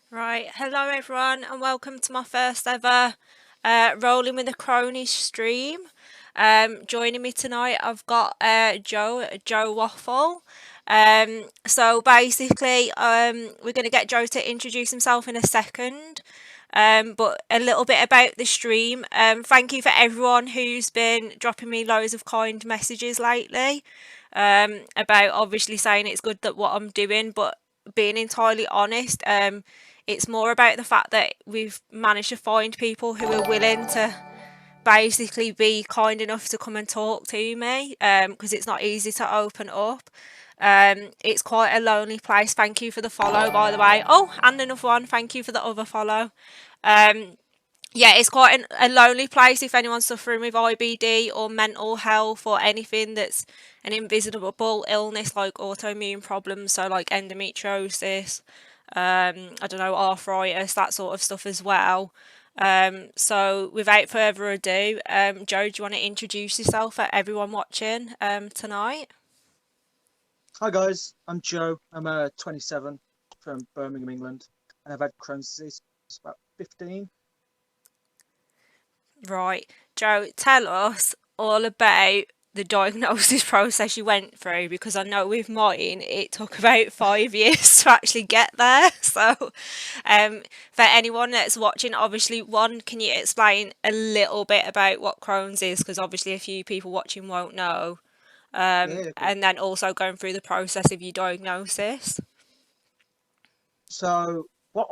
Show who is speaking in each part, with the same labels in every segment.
Speaker 1: Right, hello everyone, and welcome to my first ever Rolling with the Crohnies stream. Joining me tonight, I've got Joe Waffle. So basically, we're going to get Joe to introduce himself in a second. But a little bit about the stream. Thank you for everyone who's been dropping me loads of kind messages lately. About obviously saying it's good that what I'm doing, but being entirely honest, it's more about the fact that we've managed to find people who are willing to basically be kind enough to come and talk to me, because it's not easy to open up. It's quite a lonely place. Thank you for the follow, by the way. Oh, and another one. Thank you for the other follow. Um, yeah, it's quite a lonely place if anyone's suffering with IBD or mental health or anything that's an invisible illness like autoimmune problems, so like endometriosis, I don't know, arthritis, that sort of stuff as well. So without further ado, Joe, do you want to introduce yourself for everyone watching tonight?
Speaker 2: Hi guys, I'm Joe. I'm 27 from Birmingham, England, and I've had Crohn's disease since about 15.
Speaker 1: Right, Joe, tell us all about the diagnosis process you went through because I know with mine it took about 5 years to actually get there. So, for anyone that's watching, obviously, one, can you explain a little bit about what Crohn's is? Because obviously, a few people watching won't know.
Speaker 2: Yeah, cool.
Speaker 1: And then also going through the process of your diagnosis.
Speaker 2: So what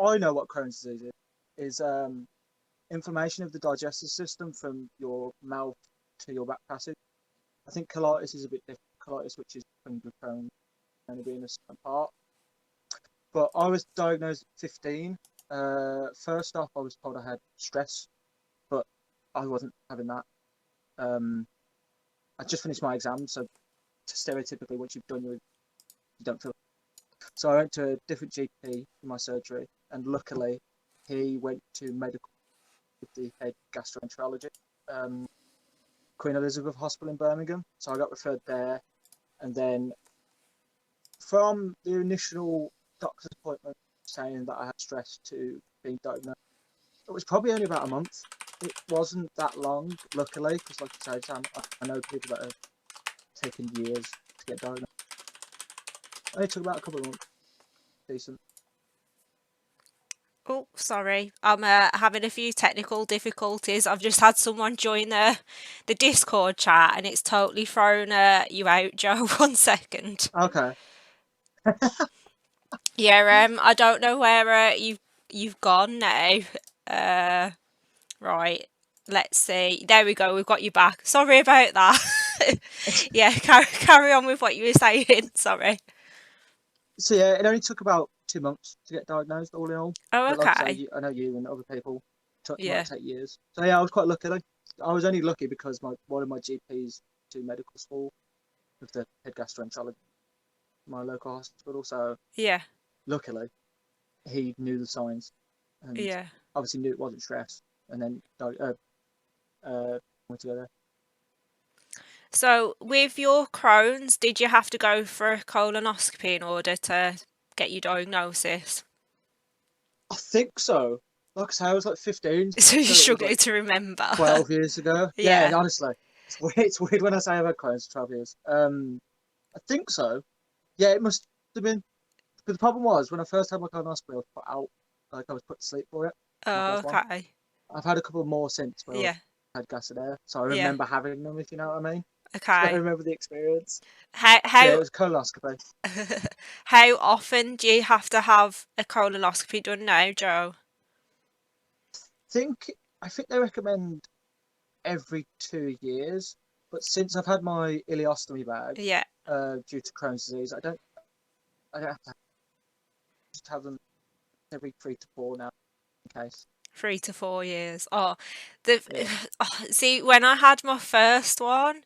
Speaker 2: Crohn's disease is inflammation of the digestive system from your mouth to your back passage. I think colitis is a bit different. Colitis, which is fungal Crohn's, only being a certain part. But I was diagnosed at 15. First off, I was told I had stress, but I wasn't having that. Um, I just finished my exam, so stereotypically, once you've done you don't feel. So I went to a different GP for my surgery, and luckily, he went to medical with the head gastroenterologist, um, Queen Elizabeth Hospital in Birmingham. So I got referred there, and then from the initial doctor's appointment saying that I had stress to being diagnosed, it was probably only about a month. It wasn't that long, luckily, because like I said, I know people that have taken years to get diagnosed. It only took about a couple of months. Decent.
Speaker 1: Oh, sorry. I'm having a few technical difficulties. I've just had someone join the Discord chat and it's totally thrown you out, Joe. 1 second.
Speaker 2: Okay.
Speaker 1: Yeah, I don't know where you've gone now. Uh, right. Let's see. There we go. We've got you back. Sorry about that. Yeah, carry on with what you were saying. Sorry.
Speaker 2: So yeah, it only took about 2 months to get diagnosed, all in all.
Speaker 1: Oh,
Speaker 2: But like I say,
Speaker 1: okay.
Speaker 2: I know you and other people might
Speaker 1: Yeah.
Speaker 2: take years. So yeah, I was quite lucky. I was only lucky because one of my GPs to medical school with the head gastroenterologist in my local hospital. So
Speaker 1: Yeah.
Speaker 2: luckily, he knew the signs and
Speaker 1: Yeah.
Speaker 2: obviously knew it wasn't stress. And then went together.
Speaker 1: So, with your Crohn's, did you have to go for a colonoscopy in order to get your diagnosis?
Speaker 2: I think so. Like I say, I was like 15,
Speaker 1: So you're
Speaker 2: so it was
Speaker 1: struggling
Speaker 2: like
Speaker 1: to remember.
Speaker 2: 12 years ago. Yeah,
Speaker 1: Yeah.
Speaker 2: honestly, it's weird when I say I've had Crohn's for 12 years. I think so. Yeah, it must have been. But the problem was when I first had my colonoscopy, I was put out, like I was put to sleep for it. My
Speaker 1: Oh,
Speaker 2: first one.
Speaker 1: okay.
Speaker 2: I've had a couple more since where I've
Speaker 1: Yeah.
Speaker 2: had gas in air, so I
Speaker 1: Yeah.
Speaker 2: remember having them, if you know what I mean. So I
Speaker 1: Okay.
Speaker 2: remember the experience.
Speaker 1: How
Speaker 2: So yeah,
Speaker 1: how
Speaker 2: it was colonoscopy.
Speaker 1: how often do you have to have a colonoscopy done now, Joe?
Speaker 2: Think I think they recommend every 2 years, but since I've had my ileostomy bag,
Speaker 1: Yeah,
Speaker 2: due to Crohn's disease, I don't have to just have them every 3 to 4 now in case.
Speaker 1: 3 to 4 years. Oh, the
Speaker 2: Yeah.
Speaker 1: see when I had my first one,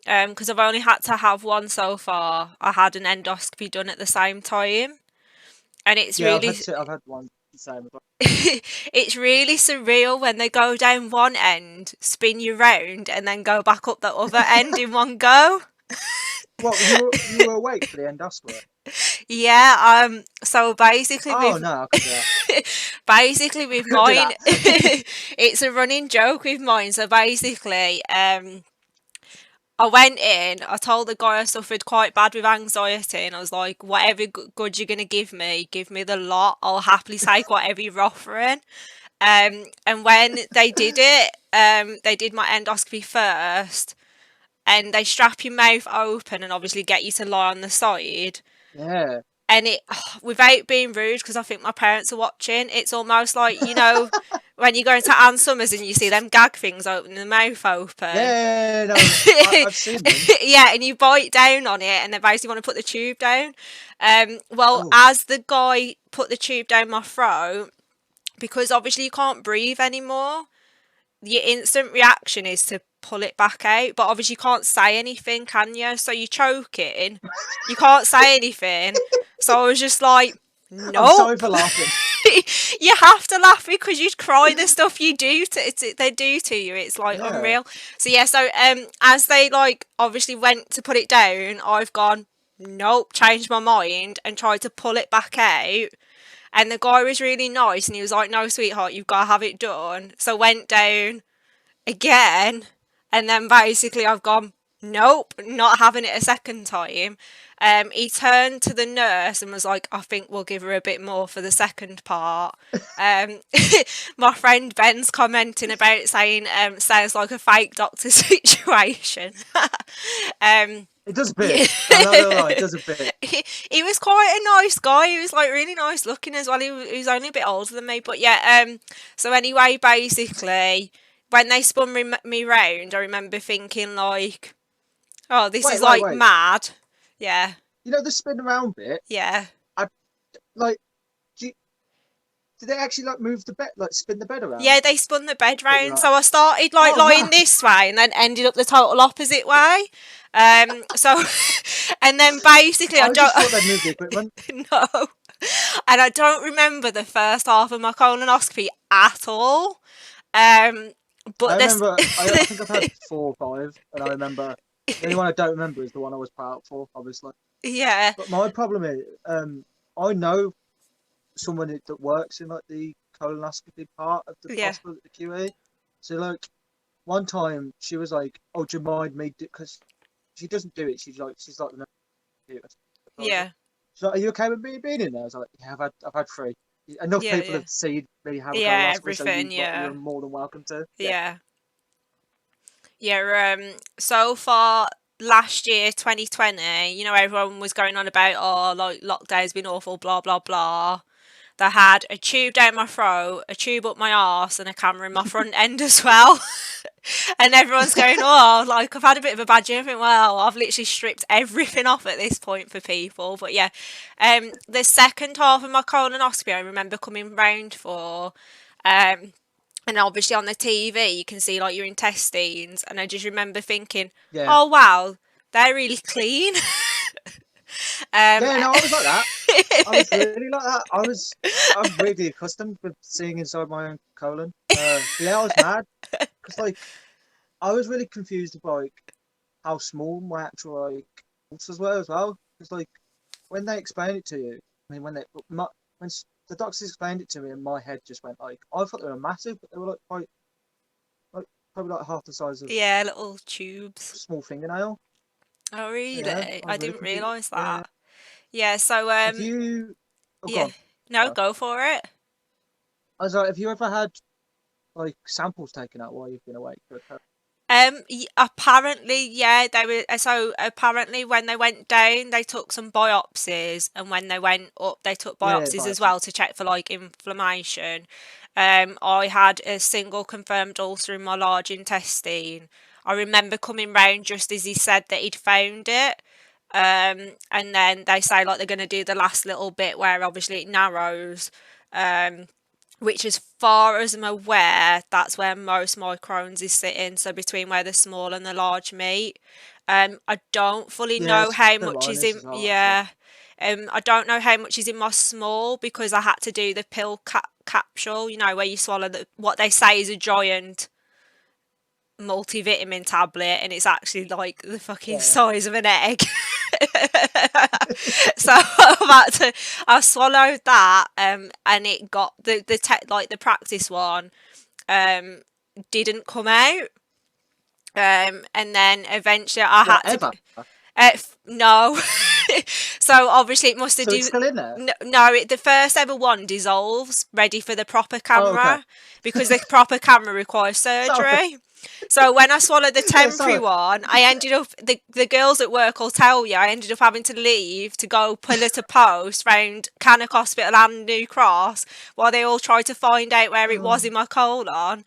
Speaker 1: because I've only had to have one so far. I had an endoscopy done at the same time, and it's
Speaker 2: Yeah,
Speaker 1: really
Speaker 2: I've had one the same as well.
Speaker 1: it's really surreal when they go down one end, spin you round, and then go back up the other end in one go.
Speaker 2: What you were awake for the endoscopy?
Speaker 1: Yeah, so basically
Speaker 2: Oh
Speaker 1: with
Speaker 2: no, I couldn't do that.
Speaker 1: basically
Speaker 2: I
Speaker 1: with
Speaker 2: couldn't do
Speaker 1: mine,
Speaker 2: that.
Speaker 1: it's a running joke with mine. So basically, I went in, I told the guy I suffered quite bad with anxiety, and I was like, whatever good you're gonna give me the lot. I'll happily take whatever you're offering. And when they did it, they did my endoscopy first, and they strap your mouth open and obviously get you to lie on the side.
Speaker 2: Yeah.
Speaker 1: And it, without being rude, because I think my parents are watching, it's almost like, when you go into Ann Summers and you see them gag things open, the mouth open.
Speaker 2: Yeah, no, I've seen them.
Speaker 1: Yeah, and you bite down on it, and they basically want to put the tube down. Well,
Speaker 2: Oh,
Speaker 1: as the guy put the tube down my throat, because obviously you can't breathe anymore, your instant reaction is to pull it back out, but obviously you can't say anything, can you? So you're choking, you can't say anything. So I was just like,
Speaker 2: I'm sorry
Speaker 1: nope.
Speaker 2: for laughing.
Speaker 1: You have to laugh because you'd cry the stuff they do to you. It's like
Speaker 2: Yeah.
Speaker 1: unreal. So yeah, so as they like obviously went to put it down, I've gone nope, changed my mind and tried to pull it back out. And the guy was really nice and he was like, no, sweetheart, you've got to have it done. So went down again, and then basically I've gone, nope, not having it a second time. He turned to the nurse and was like, I think we'll give her a bit more for the second part. Um, my friend Ben's commenting about saying, sounds like a fake doctor situation. um,
Speaker 2: It does a bit.
Speaker 1: yeah.
Speaker 2: I'm not gonna lie, it does a bit.
Speaker 1: He was quite a nice guy. He was like really nice looking as well. He was only a bit older than me, but yeah. So anyway, basically, when they spun me round, I remember thinking like, "Oh, this is
Speaker 2: Wait, wait,
Speaker 1: like
Speaker 2: wait.
Speaker 1: mad." Yeah,
Speaker 2: You know the spin around bit?
Speaker 1: yeah,
Speaker 2: I like. Do you, did they actually like move the bed, like spin the bed around?
Speaker 1: yeah. They spun the bed
Speaker 2: Put you
Speaker 1: round,
Speaker 2: like,
Speaker 1: so I started like
Speaker 2: oh
Speaker 1: lying
Speaker 2: wow.
Speaker 1: this way, and then ended up the total opposite way. So, and then basically, I
Speaker 2: I
Speaker 1: don't
Speaker 2: just thought they'd move the equipment.
Speaker 1: no. And I don't remember the first half of my colonoscopy at all. Um,
Speaker 2: I
Speaker 1: but this,
Speaker 2: remember. I think I've had 4 or 5, and I remember the only one I don't remember is the one I was put out for, obviously.
Speaker 1: yeah,
Speaker 2: But my problem is, I know someone that works in like the colonoscopy part of the
Speaker 1: yeah,
Speaker 2: hospital at the QA. So like one time she was like, "Oh, do you mind me?" Because she doesn't do it. She's like the nurse.
Speaker 1: yeah,
Speaker 2: She's like, "Are you okay with me being in there?" I was like, "Yeah, I've had 3. Enough
Speaker 1: yeah,
Speaker 2: people
Speaker 1: yeah,
Speaker 2: have seen me have a
Speaker 1: yeah,
Speaker 2: colonoscopy, so
Speaker 1: everything,
Speaker 2: you're
Speaker 1: yeah,
Speaker 2: more than welcome to." Yeah,
Speaker 1: yeah, yeah. So far last year, 2020, everyone was going on about, oh, like lockdown's been awful, blah blah blah. They had a tube down my throat, a tube up my arse, and a camera in my front end as well. And everyone's going, oh, like I've had a bit of a bad year. I think, well, I've literally stripped everything off at this point for people. But yeah, the second half of my colonoscopy, I remember coming round for, um, and obviously on the TV you can see like your intestines, and I just remember thinking,
Speaker 2: yeah,
Speaker 1: oh wow, they're really clean. um,
Speaker 2: yeah. No, I was like that. I was really like that. I'm weirdly accustomed with seeing inside my own colon. But yeah, I was mad because like I was really confused about like how small my actual like ulcers were as well. Because like when they explained it to you, I mean the doctors explained it to me, and my head just went like I thought they were massive, but they were like quite like probably like half the size of
Speaker 1: yeah, little tubes.
Speaker 2: a small fingernail.
Speaker 1: Oh
Speaker 2: Yeah,
Speaker 1: really?
Speaker 2: I
Speaker 1: I
Speaker 2: was really
Speaker 1: didn't
Speaker 2: confused.
Speaker 1: realise
Speaker 2: Yeah.
Speaker 1: that. Yeah, so
Speaker 2: Have you? Oh,
Speaker 1: yeah.
Speaker 2: gone.
Speaker 1: No,
Speaker 2: Sorry.
Speaker 1: go for it.
Speaker 2: I was like, have you ever had like samples taken out while you've been awake for a test?
Speaker 1: Apparently, yeah, they were. So apparently, when they went down, they took some biopsies, and when they went up, they took
Speaker 2: Yeah,
Speaker 1: biopsies as
Speaker 2: biopsies.
Speaker 1: well to check for like inflammation. I had a single confirmed ulcer in my large intestine. I remember coming round just as he said that he'd found it. And then they say like they're going to do the last little bit where obviously it narrows. Um, which as far as I'm aware, that's where most my Crohn's is sitting, so between where the small and the large meet. I don't fully
Speaker 2: Yeah,
Speaker 1: know
Speaker 2: that's
Speaker 1: how
Speaker 2: where
Speaker 1: much
Speaker 2: mine
Speaker 1: is
Speaker 2: is
Speaker 1: in,
Speaker 2: as well, actually.
Speaker 1: yeah. I don't know how much is in my small because I had to do the pill capsule, where you swallow what they say is a giant. multivitamin tablet, and it's actually like the fucking
Speaker 2: Yeah.
Speaker 1: size of an egg. So I swallowed that, and it got like the practice one, um, didn't come out. And then eventually I
Speaker 2: Well,
Speaker 1: had to.
Speaker 2: ever.
Speaker 1: No. So obviously it must have
Speaker 2: So it's
Speaker 1: do.
Speaker 2: still in there.
Speaker 1: No, the first ever one dissolves, ready for the proper
Speaker 2: Oh, okay.
Speaker 1: camera, because the proper camera requires
Speaker 2: Sorry.
Speaker 1: surgery. So when I swallowed the
Speaker 2: Yeah,
Speaker 1: temporary
Speaker 2: sorry.
Speaker 1: one, I ended up the girls at work will tell you I ended up having to leave to go pillar to post round Cannock Hospital and New Cross while they all tried to find out where it was
Speaker 2: Oh,
Speaker 1: in my colon,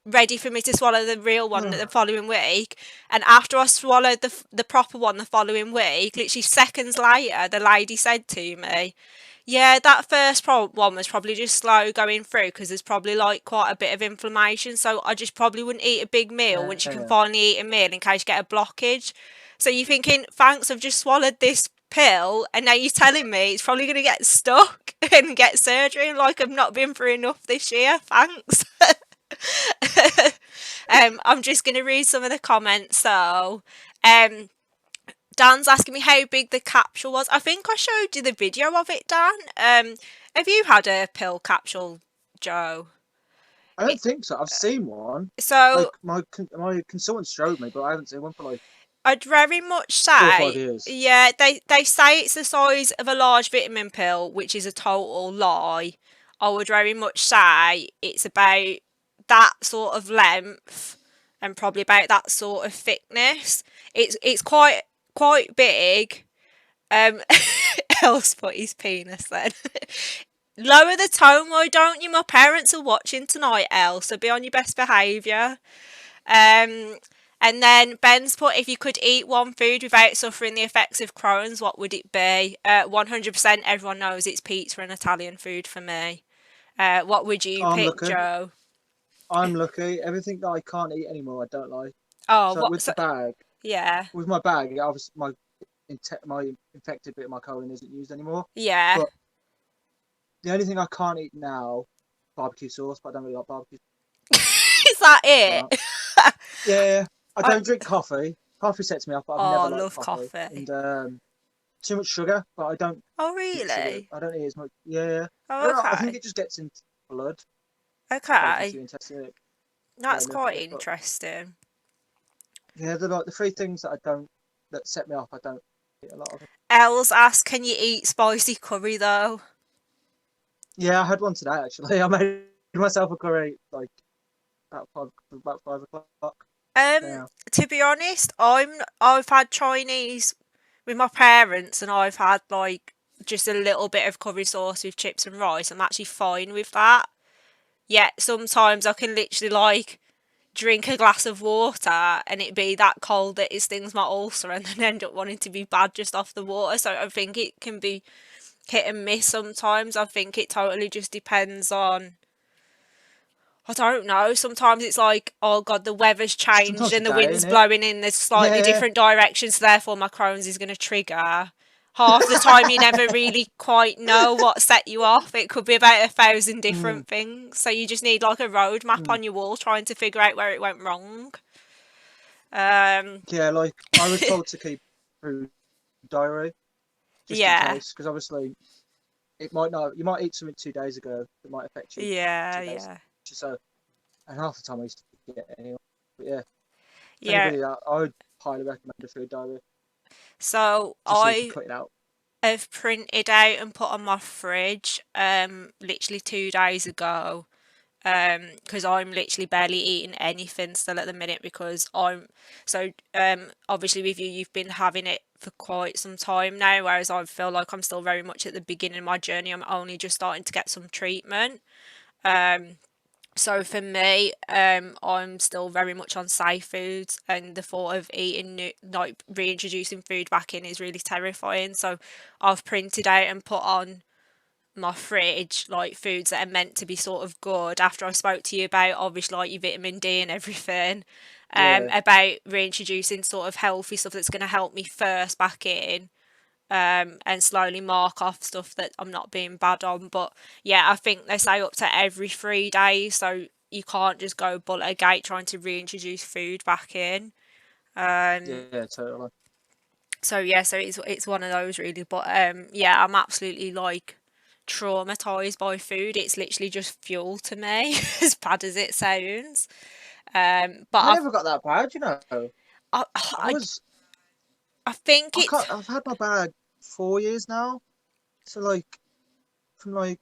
Speaker 1: ready for me to swallow the real one the
Speaker 2: oh,
Speaker 1: following week. And after I swallowed the proper one the following week, literally seconds later, the lady said to me, "Yeah, that first one was probably just slow going through because there's probably like quite a bit of inflammation. So I just probably wouldn't eat a big meal once you can
Speaker 2: yeah.
Speaker 1: finally eat a meal in case you get a blockage." So you're thinking, thanks, I've just swallowed this pill, and now you're telling me it's probably going to get stuck and get surgery. Like I've not been through enough this year. Thanks. I'm just going to read some of the comments. So, um, Dan's asking me how big the capsule was. I think I showed you the video of it, Dan. Have you had a pill capsule, Joe?
Speaker 2: I
Speaker 1: It,
Speaker 2: don't think so. I've seen one.
Speaker 1: so
Speaker 2: Like my consultant showed me, but I haven't seen one for like
Speaker 1: I'd very much
Speaker 2: 4 or 5
Speaker 1: say,
Speaker 2: years.
Speaker 1: yeah, they say it's the size of a large vitamin pill, which is a total lie. I would very much say it's about that sort of length and probably about that sort of thickness. It's quite big. Um, else put his penis then. Lower the tone, why don't you? My parents are watching tonight, Elle, so be on your best behaviour. Um, and then Ben's put, if you could eat one food without suffering the effects of Crohn's, what would it be? 100% everyone knows it's pizza and Italian food for me. What would you
Speaker 2: I'm
Speaker 1: pick,
Speaker 2: lucky.
Speaker 1: Joe?
Speaker 2: I'm lucky. Everything that I can't eat anymore, I don't like.
Speaker 1: Oh,
Speaker 2: So
Speaker 1: what?
Speaker 2: with
Speaker 1: So,
Speaker 2: the bag,
Speaker 1: yeah,
Speaker 2: with my bag, obviously my infected bit of my colon isn't used anymore.
Speaker 1: yeah.
Speaker 2: But the only thing I can't eat now, barbecue sauce. But I don't really like barbecue.
Speaker 1: Is that
Speaker 2: But
Speaker 1: it?
Speaker 2: yeah, I
Speaker 1: I,
Speaker 2: don't drink coffee. Coffee sets me off, but I've
Speaker 1: oh,
Speaker 2: never
Speaker 1: I
Speaker 2: liked
Speaker 1: love
Speaker 2: coffee.
Speaker 1: coffee.
Speaker 2: And too much sugar, but I don't
Speaker 1: Oh,
Speaker 2: eat sugar.
Speaker 1: really?
Speaker 2: I don't eat as much. Yeah, I
Speaker 1: Oh,
Speaker 2: don't know. I think
Speaker 1: okay.
Speaker 2: it just gets into blood, like into
Speaker 1: Okay.
Speaker 2: your intestine. It
Speaker 1: That's
Speaker 2: throws me off a
Speaker 1: quite
Speaker 2: bit. But
Speaker 1: interesting.
Speaker 2: yeah, they're like the three things that I don't that set me off. I don't eat a lot of them.
Speaker 1: Els asked, can you eat spicy curry though?
Speaker 2: Yeah, I had one today actually. I made myself a curry like about 5 o'clock.
Speaker 1: Um,
Speaker 2: Yeah,
Speaker 1: to be honest, I've had Chinese with my parents, and I've had like just a little bit of curry sauce with chips and rice. I'm actually fine with that. Yet sometimes I can literally like drink a glass of water and it be that cold that it stings my ulcer, and then end up wanting to be bad just off the water. So I think it can be hit and miss sometimes. I think it totally just depends on, I don't know. Sometimes it's like, oh god, the weather's changed
Speaker 2: sometimes the
Speaker 1: and the
Speaker 2: day,
Speaker 1: wind's
Speaker 2: isn't it?
Speaker 1: blowing in this slightly
Speaker 2: Yeah.
Speaker 1: different direction, so therefore my Crohn's is going to trigger. Half the time you never really quite know what set you off. It could be about 1,000
Speaker 2: Mm,
Speaker 1: different things. So you just need like a roadmap
Speaker 2: mm.
Speaker 1: on your wall trying to figure out where it went wrong. Um,
Speaker 2: Yeah, like I was told to keep food diary just in
Speaker 1: yeah,
Speaker 2: case, because obviously it might not. You might eat something 2 days ago that might affect you
Speaker 1: yeah,
Speaker 2: 2 days.
Speaker 1: yeah,
Speaker 2: So, and half the time I used to forget anyway. But yeah, if
Speaker 1: yeah.
Speaker 2: anybody that I would highly recommend a food diary
Speaker 1: So
Speaker 2: just so you can
Speaker 1: I
Speaker 2: cut it out.
Speaker 1: have printed out and put on my fridge literally 2 days ago, because I'm literally barely eating anything still at the minute, because I'm so obviously with you, you've been having it for quite some time now, whereas I feel like I'm still very much at the beginning of my journey. I'm only just starting to get some treatment. um so for me, I'm still very much on safe foods, and the thought of eating new, like reintroducing food back in, is really terrifying. So I've printed out and put on my fridge like foods that are meant to be sort of good, after I spoke to you about obviously like your vitamin D and everything,
Speaker 2: Yeah,
Speaker 1: about reintroducing sort of healthy stuff that's going to help me first back in, and slowly mark off stuff that I'm not being bad on. But yeah, I think they say up to every 3 days, so you can't just go bull at a gate trying to reintroduce food back in. Um,
Speaker 2: Yeah, totally.
Speaker 1: so yeah, so it's one of those really. But yeah, I'm absolutely like traumatized by food. It's literally just fuel to me, as bad as it sounds. But
Speaker 2: I never got that bad, you know.
Speaker 1: I,
Speaker 2: I
Speaker 1: I,
Speaker 2: was,
Speaker 1: I think
Speaker 2: I
Speaker 1: it's
Speaker 2: can't. I've had my bag 4 years now, so like from like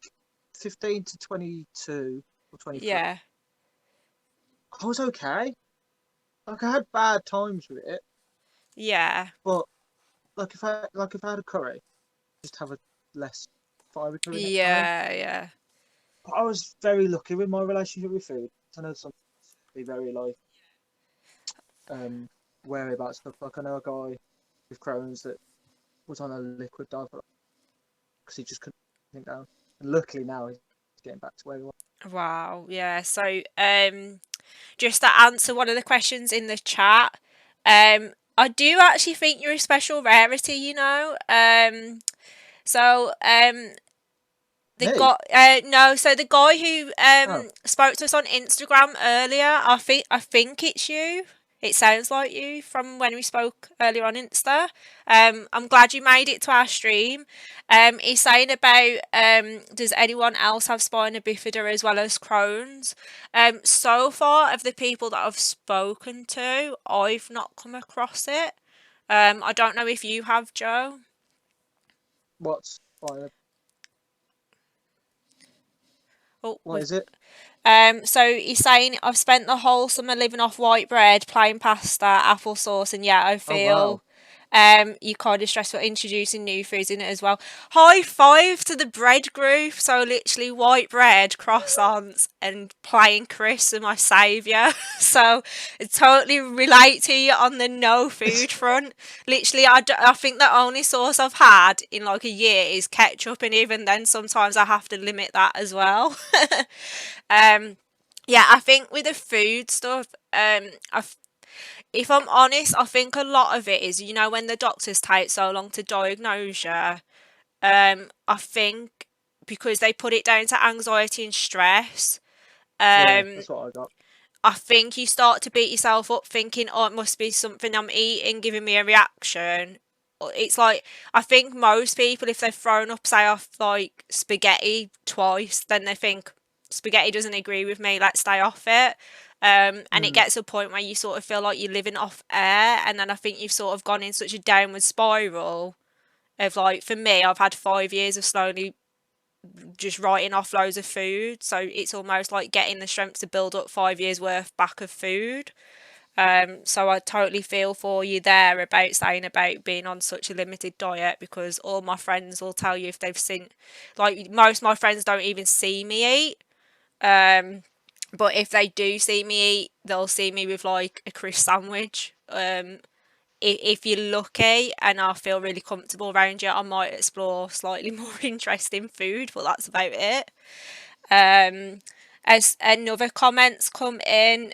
Speaker 2: 15 to 22 or 23,
Speaker 1: yeah,
Speaker 2: I was okay. Like I had bad times with it,
Speaker 1: yeah,
Speaker 2: but like if I had a curry, just have a less fiery curry next time.
Speaker 1: yeah, yeah.
Speaker 2: But I was very lucky with my relationship with food. I know some be very like um wary about stuff. Like I know a guy with Crohn's that was on a liquid diet because he just couldn't think down. And luckily now he's getting back to where he was.
Speaker 1: Wow, yeah. So, just to answer one of the questions in the chat, I do actually think you're a special rarity, you know. So, the
Speaker 2: Me?
Speaker 1: guy, no, so the guy who
Speaker 2: Oh,
Speaker 1: spoke to us on Instagram earlier, I think it's you. It sounds like you from when we spoke earlier on Insta. I'm glad you made it to our stream. He's saying about does anyone else have spina bifida as well as Crohn's? So far of the people that I've spoken to, I've not come across it. I don't know if you have, Joe.
Speaker 2: what's fine?
Speaker 1: Oh,
Speaker 2: What
Speaker 1: we've
Speaker 2: is it?
Speaker 1: So he's saying I've spent the whole summer living off white bread, plain pasta, applesauce, and yeah, I
Speaker 2: Oh wow.
Speaker 1: feel you kind of stressful introducing new foods in it as well. High five to the bread group. So literally white bread, croissants, and plain crisps are my saviour. So I totally relate to you on the no food front. Literally, I think the only sauce I've had in like a year is ketchup, and even then sometimes I have to limit that as well. Um, yeah, I think with the food stuff, if I'm honest, I think a lot of it is, when the doctors take so long to diagnose you, I think because they put it down to anxiety and stress,
Speaker 2: Yeah,
Speaker 1: um,
Speaker 2: that's what I got.
Speaker 1: I think you start to beat yourself up thinking, oh, it must be something I'm eating giving me a reaction. It's like, I think most people, if they've thrown up, say, off like spaghetti twice, then they think spaghetti doesn't agree with me, let's stay off it. And it
Speaker 2: Mm.
Speaker 1: gets to a point where you sort of feel like you're living off air, and then I think you've sort of gone in such a downward spiral of like, for me, I've had 5 years of slowly just writing off loads of food. So it's almost like getting the strength to build up 5 years worth back of food. So I totally feel for you there about saying about being on such a limited diet, because all my friends will tell you if they've seen, like most of my friends don't even see me eat. Um, but if they do see me eat, they'll see me with like a crisp sandwich. If you're lucky and I feel really comfortable around you, I might explore slightly more interesting food, but that's about it. Um, as another comments come in,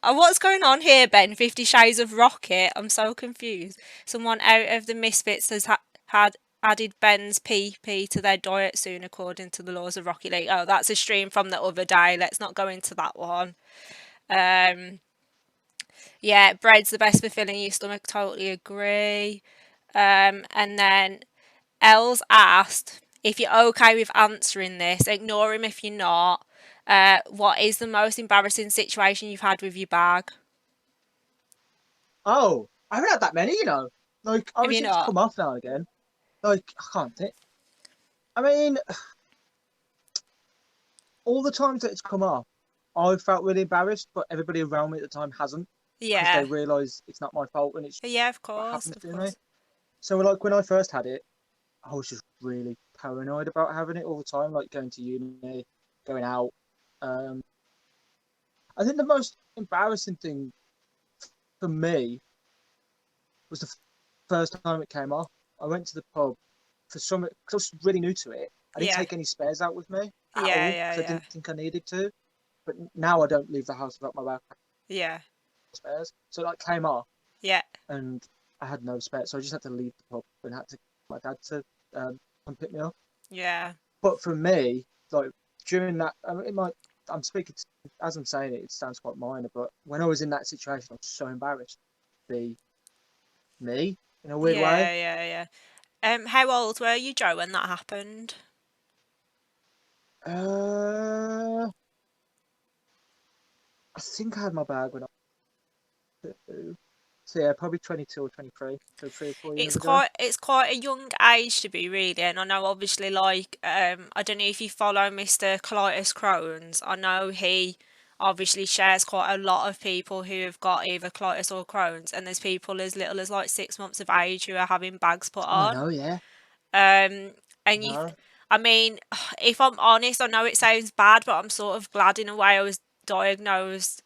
Speaker 1: what's going on here, Ben? 50 Shades of Rocket. I'm so confused. Someone out of the Misfits has had added Ben's PP to their diet soon, according to the laws of Rocket League. Oh, that's a stream from the other day. Let's not go into that one. Um, yeah, bread's the best for filling your stomach. Totally agree. And then Els asked if you're okay with answering this. Ignore him if you're not. What is the most embarrassing situation you've had with your bag?
Speaker 2: Oh, I haven't had that many, you know. Like
Speaker 1: Have you
Speaker 2: obviously it's
Speaker 1: not?
Speaker 2: come off now and again. Like I can't think. I mean, all the times that it's come off, I've felt really embarrassed, but everybody around me at the time hasn't because they
Speaker 1: Yeah.
Speaker 2: realise it's not my fault and it's
Speaker 1: Yeah, of
Speaker 2: what
Speaker 1: course,
Speaker 2: happens
Speaker 1: of
Speaker 2: to me.
Speaker 1: course.
Speaker 2: So like when I first had it, I was just really paranoid about having it all the time, like going to uni, going out. Um, I think the most embarrassing thing for me was the first time it came off. I went to the pub for some because I was really new to it. I didn't
Speaker 1: Yeah.
Speaker 2: take any spares out with me at
Speaker 1: Yeah,
Speaker 2: all
Speaker 1: yeah,
Speaker 2: because I
Speaker 1: yeah.
Speaker 2: didn't think I needed to. But now I don't leave the house without my backpack
Speaker 1: Yeah.
Speaker 2: spares. So that came off
Speaker 1: Yeah.
Speaker 2: and I had no spares, so I just had to leave the pub and had to get my dad to come pick me up.
Speaker 1: Yeah.
Speaker 2: But for me, like during that, I mean, I'm speaking as I'm saying it, it sounds quite minor, but when I was in that situation, I was so embarrassed to be me in a weird way.
Speaker 1: Yeah, yeah, yeah. How old were you, Joe, when that happened?
Speaker 2: Uh, I think I had my bag when I was two. So yeah, probably 22 or 23, so 3 or 4 years ago.
Speaker 1: It's quite a young age to be really, and I know obviously like I don't know if you follow Mr. Colitis Crohn's. I know he obviously shares quite a lot of people who have got either colitis or Crohn's, and there's people as little as like 6 months of age who are having bags put
Speaker 2: Oh, I
Speaker 1: on.
Speaker 2: know, yeah.
Speaker 1: Um, and you,
Speaker 2: No.
Speaker 1: I mean, if I'm honest, I know it sounds bad, but I'm sort of glad in a way I was diagnosed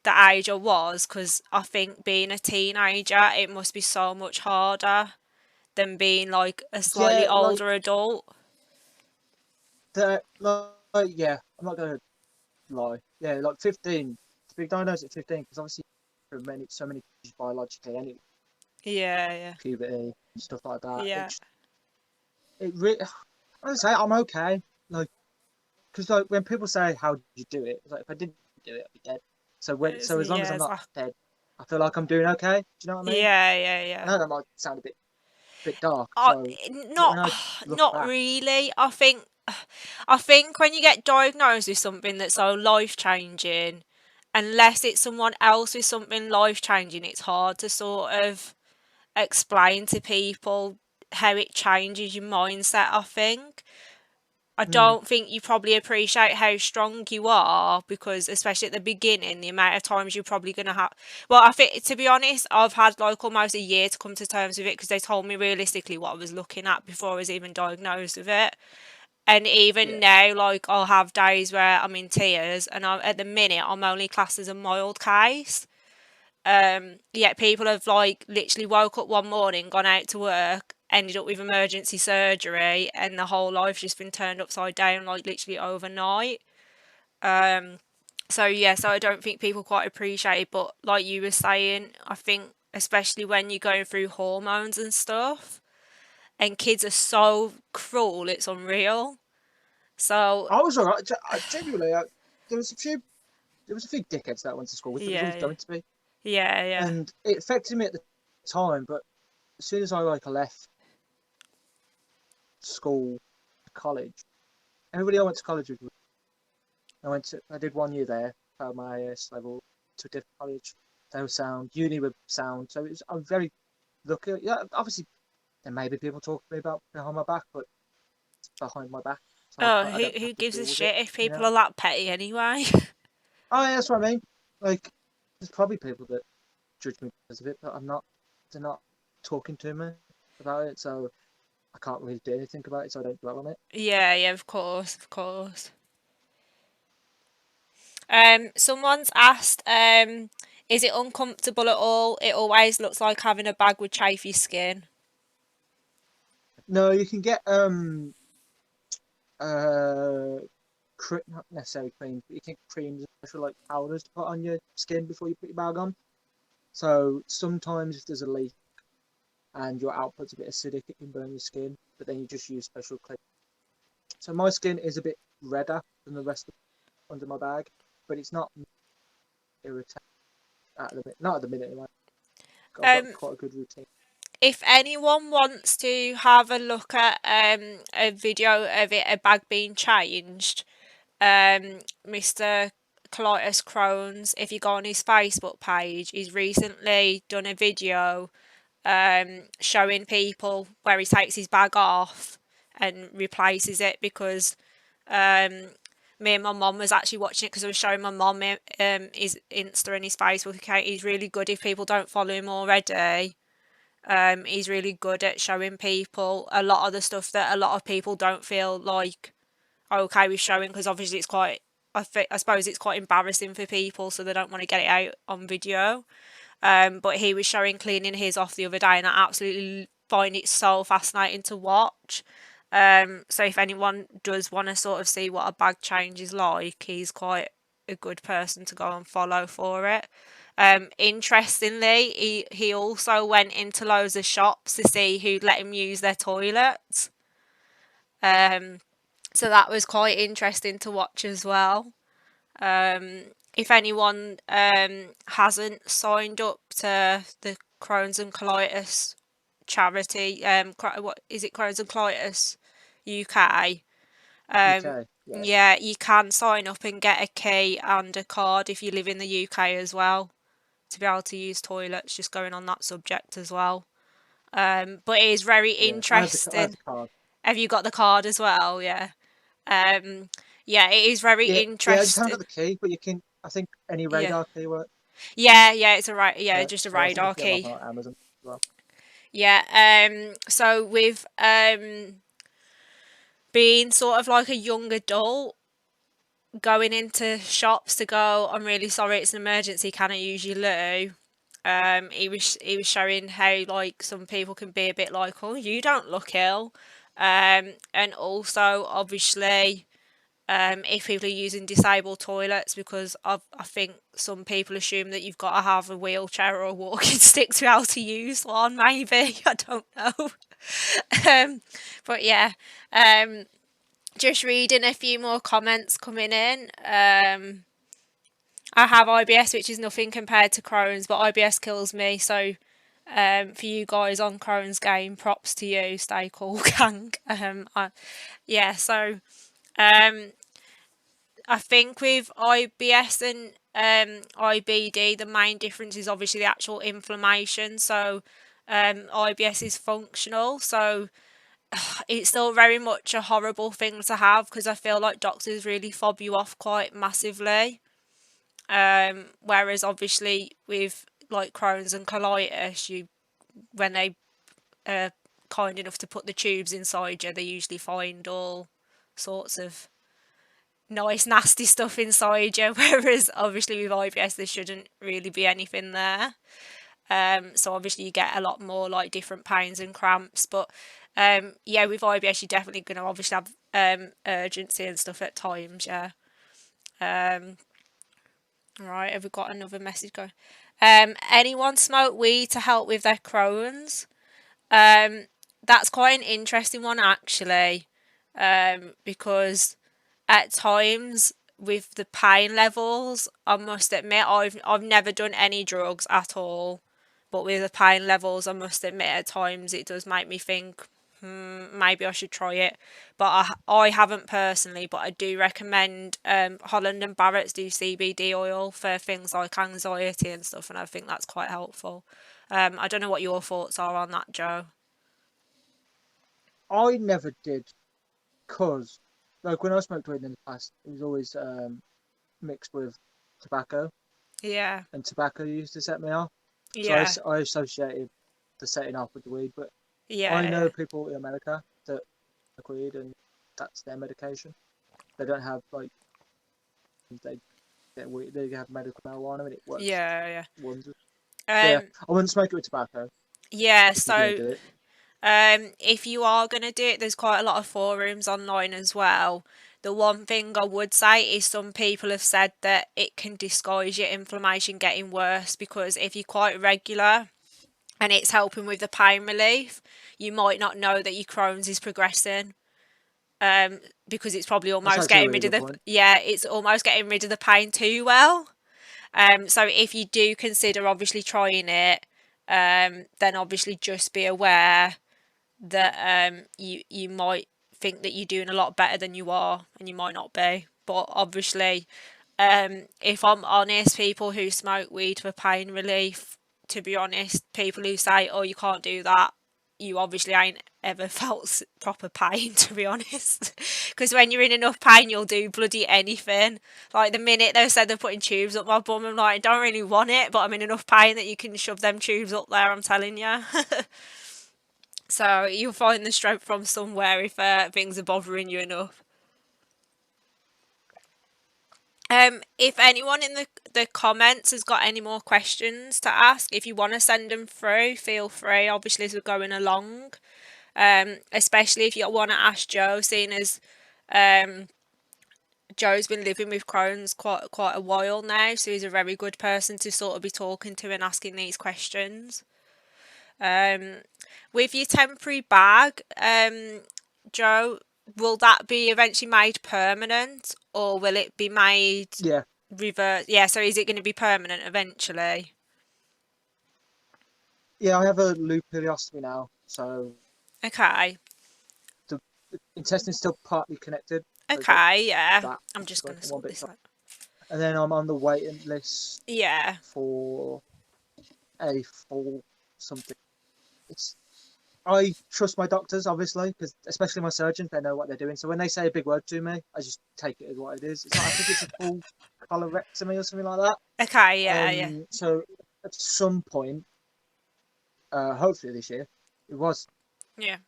Speaker 1: the age I was, because I think being a teenager, it must be so much harder than being like a slightly
Speaker 2: Yeah, like
Speaker 1: older adult.
Speaker 2: yeah, I'm not gonna lie. Yeah, like 15, to be diagnosed at 15, because obviously for so many things biologically anyway,
Speaker 1: Yeah, yeah,
Speaker 2: puberty and stuff like that.
Speaker 1: yeah.
Speaker 2: It really, I would say I'm okay. Like, because like when people say how did you do it, it's like if I didn't do it, I'd be dead. So as long as
Speaker 1: Yeah,
Speaker 2: I'm
Speaker 1: it's
Speaker 2: not
Speaker 1: like,
Speaker 2: dead, I feel like I'm doing okay. Do you know what I mean?
Speaker 1: yeah, yeah,
Speaker 2: I
Speaker 1: yeah.
Speaker 2: know that might sound a bit dark.
Speaker 1: Uh,
Speaker 2: So, but
Speaker 1: not,
Speaker 2: when I look
Speaker 1: not
Speaker 2: back,
Speaker 1: really. I think when you get diagnosed with something that's so life changing, unless it's someone else with something life changing, it's hard to sort of explain to people how it changes your mindset. I think. I
Speaker 2: hmm,
Speaker 1: don't think you probably appreciate how strong you are, because especially at the beginning, the amount of times you're probably going to have. Well, I think, to be honest, I've had like almost a year to come to terms with it, because they told me realistically what I was looking at before I was even diagnosed with it. And even
Speaker 2: yeah,
Speaker 1: now, like, I'll have days where I'm in tears, and at the minute I'm only classed as a mild case. Yet people have like literally woke up one morning, gone out to work, ended up with emergency surgery, and the whole life's just been turned upside down like literally overnight. Um, so yeah, so I don't think people quite appreciate it, but like you were saying, I think especially when you're going through hormones and stuff, and kids are so cruel, it's unreal. So
Speaker 2: I was alright. Genuinely, there was a few there was a few dickheads that I went to school with, but there's
Speaker 1: yeah,
Speaker 2: always
Speaker 1: yeah,
Speaker 2: going to be,
Speaker 1: yeah, yeah.
Speaker 2: and it affected me at the time. But as soon as I left school, college, everybody I went to college with, I did 1 year there, failed my AS level to a different college. They were sound, uni were sound, so I'm very lucky. Yeah, obviously there may be people talking to me about behind my back, but it's behind my back, so
Speaker 1: Oh,
Speaker 2: I
Speaker 1: who
Speaker 2: don't have
Speaker 1: who
Speaker 2: to
Speaker 1: gives a
Speaker 2: deal with it.
Speaker 1: shit if
Speaker 2: You
Speaker 1: people
Speaker 2: know?
Speaker 1: are that petty anyway?
Speaker 2: Oh, yeah, that's what I mean. Like, there's probably people that judge me because of it, but I'm not. They're not talking to me about it, so I can't really do anything about it, so I don't dwell on it.
Speaker 1: Yeah, yeah, of course, of course. Someone's asked, is it uncomfortable at all? It always looks like having a bag would chafe your skin.
Speaker 2: No, you can get uh not necessarily creams, but you can get creams and special like powders to put on your skin before you put your bag on. So sometimes if there's a leak and your output's a bit acidic, it can burn your skin, but then you just use special cream. So my skin is a bit redder than the rest of under my bag, but it's not irritating not at the minute anyway. I've got
Speaker 1: Um,
Speaker 2: quite a good routine.
Speaker 1: if anyone wants to have a look at a video of it, a bag being changed, Mr. Colitis Crohn's, if you go on his Facebook page, he's recently done a video showing people where he takes his bag off and replaces it, because um, me and my mum was actually watching it, because I was showing my mum his Insta and his Facebook account. He's really good, if people don't follow him already. He's really good at showing people a lot of the stuff that a lot of people don't feel like okay with showing, because obviously it's quite. I suppose it's quite embarrassing for people, so they don't want to get it out on video. But he was showing cleaning his off the other day, and I absolutely find it so fascinating to watch. So if anyone does want to sort of see what a bag change is like, he's quite a good person to go and follow for it. Interestingly, he also went into loads of shops to see who'd let him use their toilets. Um, so that was quite interesting to watch as well. If anyone hasn't signed up to the Crohn's and Colitis charity, what is it, Crohn's and Colitis UK? Um,
Speaker 2: UK, yeah.
Speaker 1: yeah, you can sign up and get a key and a card if you live in the UK as well to be able to use toilets. Just going on that subject as well. But it is very
Speaker 2: Yeah, I have
Speaker 1: interesting.
Speaker 2: the card.
Speaker 1: Have you got the card as well? Yeah. Um, yeah, it is very
Speaker 2: Yeah, yeah. I just haven't got
Speaker 1: interesting.
Speaker 2: the key, but you can. I think any
Speaker 1: Yeah.
Speaker 2: radar key works.
Speaker 1: Yeah, it's a right, yeah, just a
Speaker 2: So I think you
Speaker 1: radar
Speaker 2: can get them off
Speaker 1: key.
Speaker 2: on Amazon as well.
Speaker 1: Yeah, so with being sort of like a young adult going into shops to go, I'm really sorry, it's an emergency, can I use your loo? He was showing how like some people can be a bit like, oh, you don't look ill. And also obviously if people are using disabled toilets, because I think some people assume that you've got to have a wheelchair or a walking stick to be able to use one, maybe. I don't know. um, but yeah, um, just reading a few more comments coming in. I have IBS, which is nothing compared to Crohn's, but IBS kills me. So for you guys on Crohn's game, props to you. Stay cool, gang. Yeah, so um, I think with IBS and IBD, the main difference is obviously the actual inflammation. So IBS is functional, so it's still very much a horrible thing to have because I feel like doctors really fob you off quite massively. Whereas obviously with like Crohn's and colitis, you when they are kind enough to put the tubes inside you, they usually find all sorts of nice nasty stuff inside you. Whereas obviously with IBS there shouldn't really be anything there. So obviously you get a lot more like different pains and cramps. But yeah, with IBS you're definitely gonna obviously have urgency and stuff at times, yeah. Um right, have we got another message going? Anyone smoke weed to help with their Crohn's? Um that's quite an interesting one actually. Because at times with the pain levels, I must admit I've never done any drugs at all, but with the pain levels, I must admit at times it does make me think, maybe I should try it. But I haven't personally, but I do recommend Holland and Barrett's do CBD oil for things like anxiety and stuff, and I think that's quite helpful. I don't know what your thoughts are on that, Joe.
Speaker 2: I never did, cause like when I smoked weed in the past, it was always mixed with tobacco,
Speaker 1: Yeah,
Speaker 2: and tobacco used to set me off. So
Speaker 1: yeah,
Speaker 2: I associated the setting off with the weed. But I
Speaker 1: yeah,
Speaker 2: know people in America that smoke weed, and that's their medication. They don't have like they get weed, they have medical marijuana, and it works
Speaker 1: yeah,
Speaker 2: wonders. So
Speaker 1: yeah.
Speaker 2: yeah, I wouldn't smoke it with tobacco
Speaker 1: Yeah,
Speaker 2: if you're gonna
Speaker 1: so
Speaker 2: do it.
Speaker 1: if you are going to do it, there's quite a lot of forums online as well. The one thing I would say is some people have said that it can disguise your inflammation getting worse because if you're quite regular and it's helping with the pain relief, you might not know that your Crohn's is progressing. Because it's probably
Speaker 2: That's
Speaker 1: almost
Speaker 2: actually a
Speaker 1: getting
Speaker 2: really
Speaker 1: rid of
Speaker 2: good
Speaker 1: the
Speaker 2: point.
Speaker 1: yeah, it's almost getting rid of the pain too well. So if you do consider obviously trying it, then obviously just be aware that you might think that you're doing a lot better than you are and you might not be. But obviously if I'm honest, people who smoke weed for pain relief, to be honest, people who say, oh, you can't do that, you obviously ain't ever felt proper pain, to be honest. Because when you're in enough pain, you'll do bloody anything. Like the minute they said they're putting tubes up my bum, I'm like, I don't really want it, but I'm in enough pain that you can shove them tubes up there, I'm telling you. So you'll find the strength from somewhere if things are bothering you enough. If anyone in the comments has got any more questions to ask, if you want to send them through, feel free. Obviously, as we're going along, especially if you want to ask Joe, seeing as um, Joe's been living with Crohn's quite a while now, so he's a very good person to sort of be talking to and asking these questions. Um, with your temporary bag, Joe. will that be eventually made permanent, or will it be made
Speaker 2: Yeah,
Speaker 1: reverse? Yeah, so is it going to be permanent eventually?
Speaker 2: yeah. I have a loop ileostomy now, so
Speaker 1: Okay.
Speaker 2: the, the intestine's still partly connected. So it's like
Speaker 1: Okay, yeah.
Speaker 2: that,
Speaker 1: I'm
Speaker 2: which is
Speaker 1: just going to
Speaker 2: working one
Speaker 1: sort
Speaker 2: bit,
Speaker 1: this out.
Speaker 2: and then I'm on the waiting list
Speaker 1: Yeah.
Speaker 2: for a full something. It's I trust my doctors, obviously, because especially my surgeons, they know what they're doing. So when they say a big word to me, I just take it as what it is. It's like I think it's a full colorectomy or something like that.
Speaker 1: Okay, yeah, yeah.
Speaker 2: So at some point, hopefully this year, it was
Speaker 1: Yeah.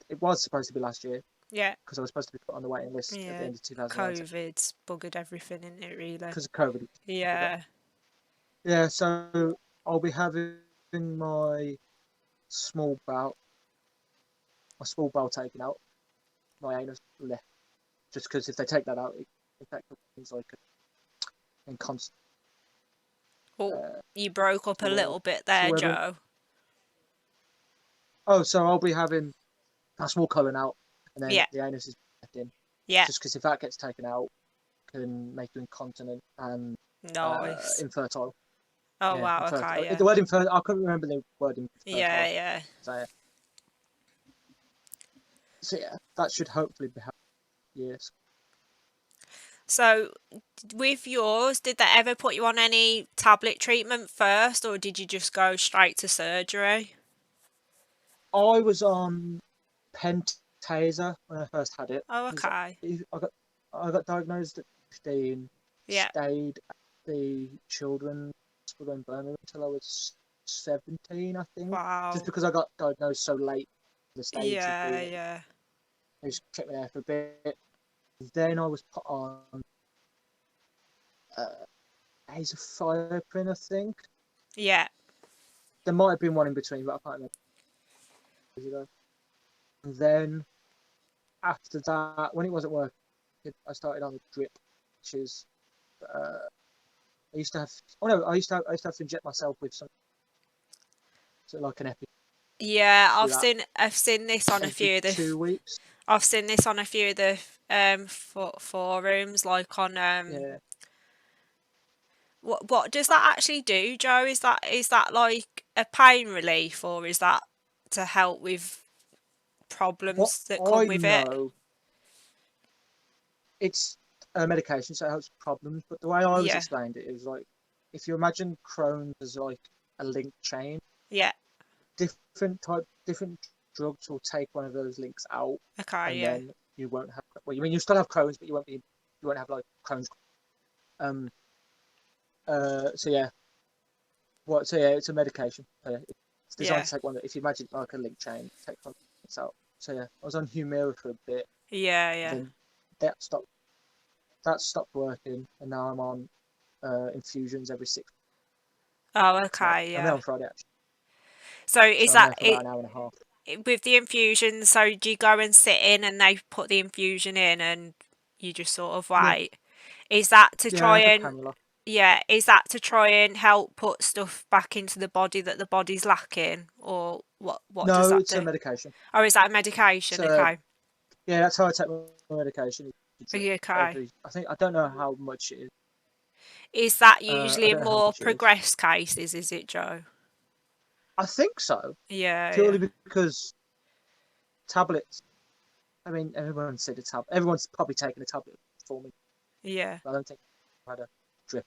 Speaker 2: it was supposed to be last year
Speaker 1: Yeah.
Speaker 2: because I was supposed to be put on the waiting list at the
Speaker 1: Yeah.
Speaker 2: end of 2018
Speaker 1: COVID's buggered everything in it, really.
Speaker 2: because of COVID.
Speaker 1: Yeah.
Speaker 2: Yeah, so I'll be having my small bowel, my small bowel taken out, my anus left, just because if they take that out, it affects things like incontinence.
Speaker 1: Oh,
Speaker 2: Uh,
Speaker 1: you broke up a
Speaker 2: word.
Speaker 1: little bit
Speaker 2: So
Speaker 1: there,
Speaker 2: whether
Speaker 1: Joe.
Speaker 2: so I'll be having a small colon out, and then
Speaker 1: Yeah.
Speaker 2: the anus is left in,
Speaker 1: Yeah.
Speaker 2: just because if that gets taken out, can make you incontinent and
Speaker 1: Nice.
Speaker 2: infertile.
Speaker 1: Oh,
Speaker 2: Yeah,
Speaker 1: wow. Okay,
Speaker 2: infertile.
Speaker 1: yeah.
Speaker 2: The word infertile, I couldn't remember the word
Speaker 1: Yeah,
Speaker 2: infertile.
Speaker 1: yeah.
Speaker 2: So yeah, so yeah, that should hopefully be happening. Yes.
Speaker 1: So, with yours, did they ever put you on any tablet treatment first, or did you just go straight to surgery?
Speaker 2: I was on Pentaser when I first had it.
Speaker 1: Oh,
Speaker 2: 'Cause
Speaker 1: okay.
Speaker 2: I got diagnosed at 15,
Speaker 1: Yeah.
Speaker 2: stayed at the children's hospital in Birmingham until I was 17, I think. Just
Speaker 1: Wow.
Speaker 2: because I got diagnosed so late, the stage of
Speaker 1: Yeah,
Speaker 2: being,
Speaker 1: yeah.
Speaker 2: they just kept me there for a bit. Then I was put on uh, azathioprine, I think.
Speaker 1: Yeah.
Speaker 2: There might have been one in between, but I can't remember. And then after that, when it wasn't working, I started on the drip, which is I used to have. Oh no, I used to have to inject myself with some sort of like an epi
Speaker 1: Yeah,
Speaker 2: to do that
Speaker 1: I've seen this on a
Speaker 2: every
Speaker 1: few of the
Speaker 2: 2 weeks.
Speaker 1: I've seen this on a few of the forums, like on
Speaker 2: Yeah.
Speaker 1: what does that actually do, Joe? Is that like a pain relief, or is that to help with
Speaker 2: What
Speaker 1: problems that come
Speaker 2: I
Speaker 1: with it?
Speaker 2: know, it's a medication, so it helps problems. But the way I was
Speaker 1: Yeah,
Speaker 2: explained it, it was like if you imagine Crohn's as like a link chain,
Speaker 1: yeah,
Speaker 2: different drugs will take one of those links out,
Speaker 1: okay,
Speaker 2: and
Speaker 1: yeah,
Speaker 2: then you won't have. Well, you mean you still have Crohn's, but you won't have like Crohn's. Um. So yeah. So yeah, it's a medication. It's designed
Speaker 1: yeah,
Speaker 2: to take one that if you imagine like a link chain, take one links out. So yeah, I was on Humira for a bit,
Speaker 1: yeah, yeah.
Speaker 2: then that stopped. That stopped working, and now I'm on infusions every 6
Speaker 1: Oh,
Speaker 2: now.
Speaker 1: okay,
Speaker 2: I'm there
Speaker 1: yeah.
Speaker 2: on Friday actually,
Speaker 1: So is
Speaker 2: so I'm
Speaker 1: that
Speaker 2: there for about
Speaker 1: it
Speaker 2: an hour and a half.
Speaker 1: with the infusion? So do you go and sit in, and they put the infusion in, and you just sort of
Speaker 2: Yeah,
Speaker 1: wait? Is that to
Speaker 2: yeah, I
Speaker 1: try
Speaker 2: have a
Speaker 1: and
Speaker 2: cannula.
Speaker 1: Yeah, is that to try and help put stuff back into the body that the body's lacking, or what does
Speaker 2: No,
Speaker 1: that
Speaker 2: it's a
Speaker 1: do?
Speaker 2: medication.
Speaker 1: Or is that a medication?
Speaker 2: So
Speaker 1: Okay.
Speaker 2: yeah, that's how I take my medication. It's
Speaker 1: Are you okay?
Speaker 2: every. I think I don't know how much it is.
Speaker 1: Is that
Speaker 2: I
Speaker 1: usually in
Speaker 2: don't know how
Speaker 1: more
Speaker 2: much it is.
Speaker 1: progressed cases, is it, Joe?
Speaker 2: I think so,
Speaker 1: Yeah, yeah.
Speaker 2: purely because tablets. I mean, everyone's said a tablet. Everyone's probably taken a tablet before me.
Speaker 1: Yeah.
Speaker 2: I don't think I had a drip.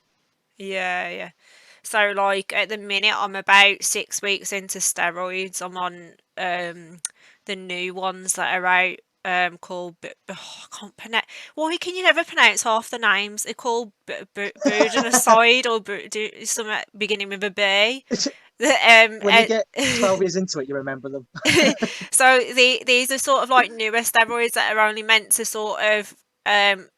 Speaker 1: Yeah, yeah. So like at the minute I'm about 6 weeks into steroids. I'm on the new ones that are out called I can't pronounce. Why can you never pronounce half the names? They're called Budesonide or something beginning with a B.
Speaker 2: When you get 12 years into it, you remember them.
Speaker 1: So these are sort of like newer steroids that are only meant to sort of um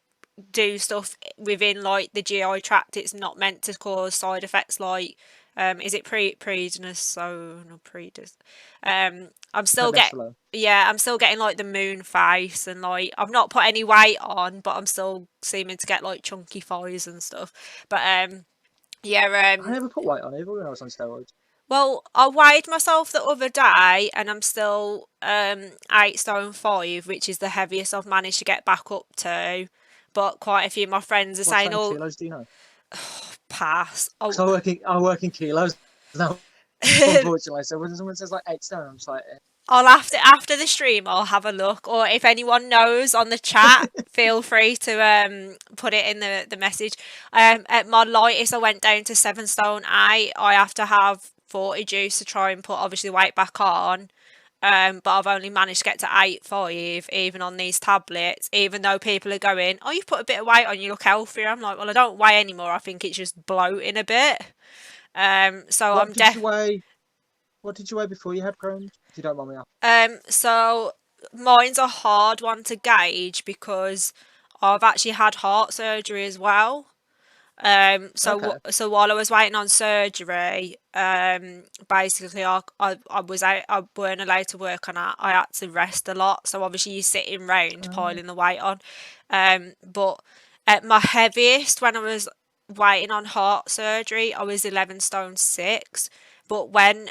Speaker 1: do stuff within like the GI tract. It's not meant to cause side effects like is it prednisone or predis I'm still get
Speaker 2: Prednisolone.
Speaker 1: yeah, I'm still getting like the moon face, and like I've not put any weight on, but I'm still seeming to get like chunky thighs and stuff. But yeah,
Speaker 2: I never put weight on either when I was on steroids.
Speaker 1: Well, I weighed myself the other day and I'm still 8 stone 5, which is the heaviest I've managed to get back up to. But quite a few of my friends are
Speaker 2: What's
Speaker 1: saying,
Speaker 2: that in
Speaker 1: "Oh,
Speaker 2: kilos? Do you know?
Speaker 1: pass." Oh,
Speaker 2: Because I work in kilos now, unfortunately. So when someone says like 8 stone, I'm just like,
Speaker 1: I'll after the stream, I'll have a look. Or if anyone knows on the chat, feel free to put it in the message. At my lightest, I went down to 7 stone 8. I have to have 40 juice to try and put obviously weight back on. But I've only managed to get to 8.5 even on these tablets. Even though people are going, "Oh, you've put a bit of weight on, you look healthier." I'm like, well, I don't weigh anymore. I think it's just bloating a bit. So
Speaker 2: what
Speaker 1: I'm
Speaker 2: did you
Speaker 1: def
Speaker 2: weigh? What did you weigh before you had Crohn's? If you don't mind me asking.
Speaker 1: So mine's a hard one to gauge because I've actually had heart surgery as well.
Speaker 2: Okay.
Speaker 1: So while I was waiting on surgery, basically I was out, I weren't allowed to work on that. I had to rest a lot. So obviously you're sitting round
Speaker 2: Uh,
Speaker 1: piling the weight on. But at my heaviest when I was waiting on heart surgery, I was 11 stone 6. But when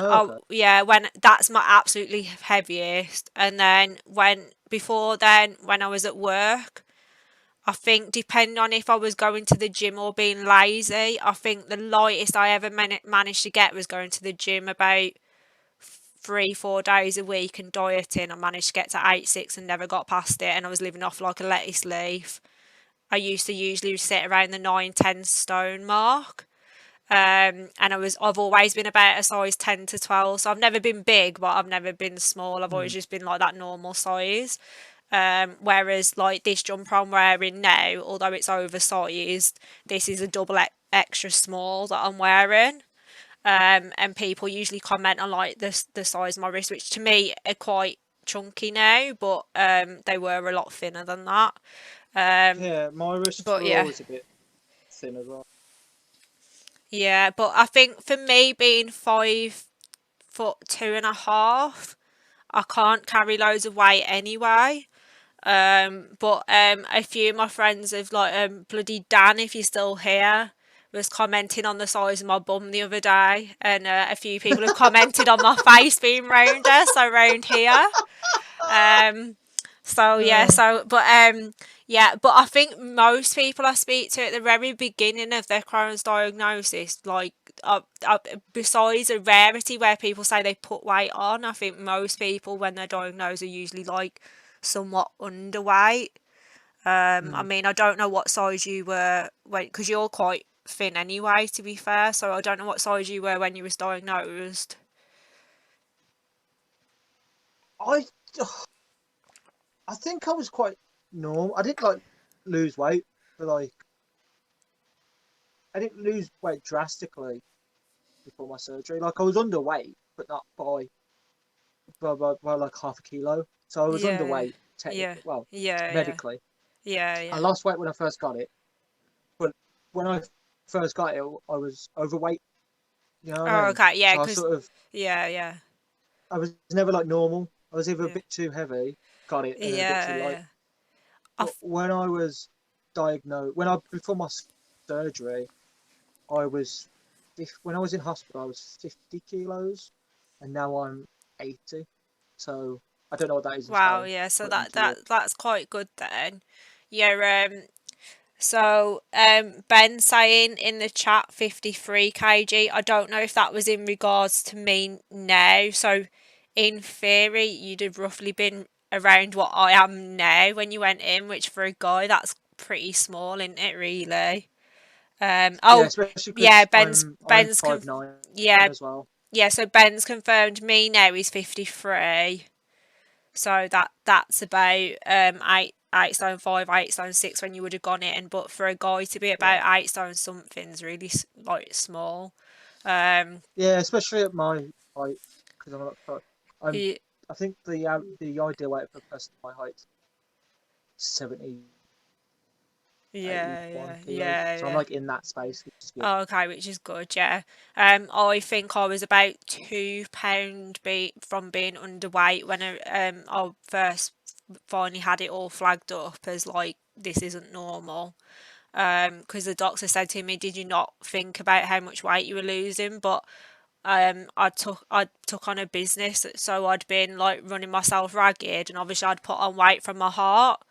Speaker 2: okay.
Speaker 1: yeah, when that's my absolutely heaviest, and then when before then when I was at work. I think depending on if I was going to the gym or being lazy, I think the lightest I ever managed to get was going to the gym about 3, 4 days a week and dieting. I managed to get to 8, 6 and never got past it, and I was living off like a lettuce leaf. I used to usually sit around the 9, 10 stone mark. And I've always been about a size 10 to 12. So I've never been big, but I've never been small. I've always
Speaker 2: Mm.
Speaker 1: just been like that normal size. Whereas like this jumper I'm wearing now, although it's oversized, this is a double extra small that I'm wearing. And people usually comment on like the size of my wrist, which to me are quite chunky now, but they were a lot thinner than that. Um,
Speaker 2: Yeah, my wrists
Speaker 1: but
Speaker 2: were
Speaker 1: yeah,
Speaker 2: always a bit thin as well.
Speaker 1: yeah. But I think for me being 5 foot 2.5, I can't carry loads of weight anyway. But a few of my friends have like bloody Dan, if you're still here, was commenting on the size of my bum the other day, and a few people have commented on my face being rounder, so round here. Um, so yeah,
Speaker 2: Uh,
Speaker 1: but I think most people I speak to at the very beginning of their Crohn's diagnosis, like besides a rarity where people say they put weight on, I think most people when they're diagnosed are usually like somewhat underweight. I
Speaker 2: mm.
Speaker 1: mean, I don't know what size you were when, because you're quite thin anyway, to be fair. So I don't know what size you were when you was diagnosed.
Speaker 2: I I think I was quite normal. I didn't like lose weight, but like I didn't lose weight drastically before my surgery. Like I was underweight, but not by like half a kilo. So I was
Speaker 1: Yeah,
Speaker 2: underweight
Speaker 1: yeah,
Speaker 2: technically. Well,
Speaker 1: yeah, yeah,
Speaker 2: medically,
Speaker 1: yeah,
Speaker 2: I
Speaker 1: yeah.
Speaker 2: lost weight when I first got it, but when I first got it, I was overweight. You know what I
Speaker 1: Oh,
Speaker 2: mean?
Speaker 1: okay, yeah,
Speaker 2: So
Speaker 1: because yeah, yeah,
Speaker 2: I was never like normal. I was either a
Speaker 1: yeah,
Speaker 2: bit too heavy, got it, and then a bit too
Speaker 1: yeah,
Speaker 2: light.
Speaker 1: yeah.
Speaker 2: But when I was diagnosed, before my surgery, I was when I was in hospital, I was 50 kilos, and now I'm 80. So I don't know what that is in
Speaker 1: Wow,
Speaker 2: stone.
Speaker 1: yeah. So
Speaker 2: Put it
Speaker 1: that
Speaker 2: into your.
Speaker 1: that's quite good then. Yeah. So Ben saying in the chat 53 kg. I don't know if that was in regards to me now. So in theory, you'd have roughly been around what I am now when you went in, which for a guy that's pretty small, isn't it? Really.
Speaker 2: Yeah,
Speaker 1: Oh,
Speaker 2: especially
Speaker 1: yeah.
Speaker 2: because I'm 5'9"
Speaker 1: Yeah,
Speaker 2: as well.
Speaker 1: yeah. So Ben's confirmed me now. He's 53. So that's about 8 stone 5, 8 stone 6 when you would have gone in. But for a guy to be
Speaker 2: Yeah,
Speaker 1: about 8 stone something's really like small. Um,
Speaker 2: yeah, especially at my height because I'm not. I'm.
Speaker 1: y-
Speaker 2: I think the ideal weight for a person my height is 70,
Speaker 1: yeah,
Speaker 2: 81
Speaker 1: yeah,
Speaker 2: kilos.
Speaker 1: yeah,
Speaker 2: So I'm
Speaker 1: yeah.
Speaker 2: like in that space, which is good.
Speaker 1: Oh, okay, which is good, yeah. I think I was about £2 from being underweight when I first finally had it all flagged up as like this isn't normal. Because the doctor said to me, "Did you not think about how much weight you were losing?" But I took on a business, so I'd been like running myself ragged, and obviously I'd put on weight from my heart.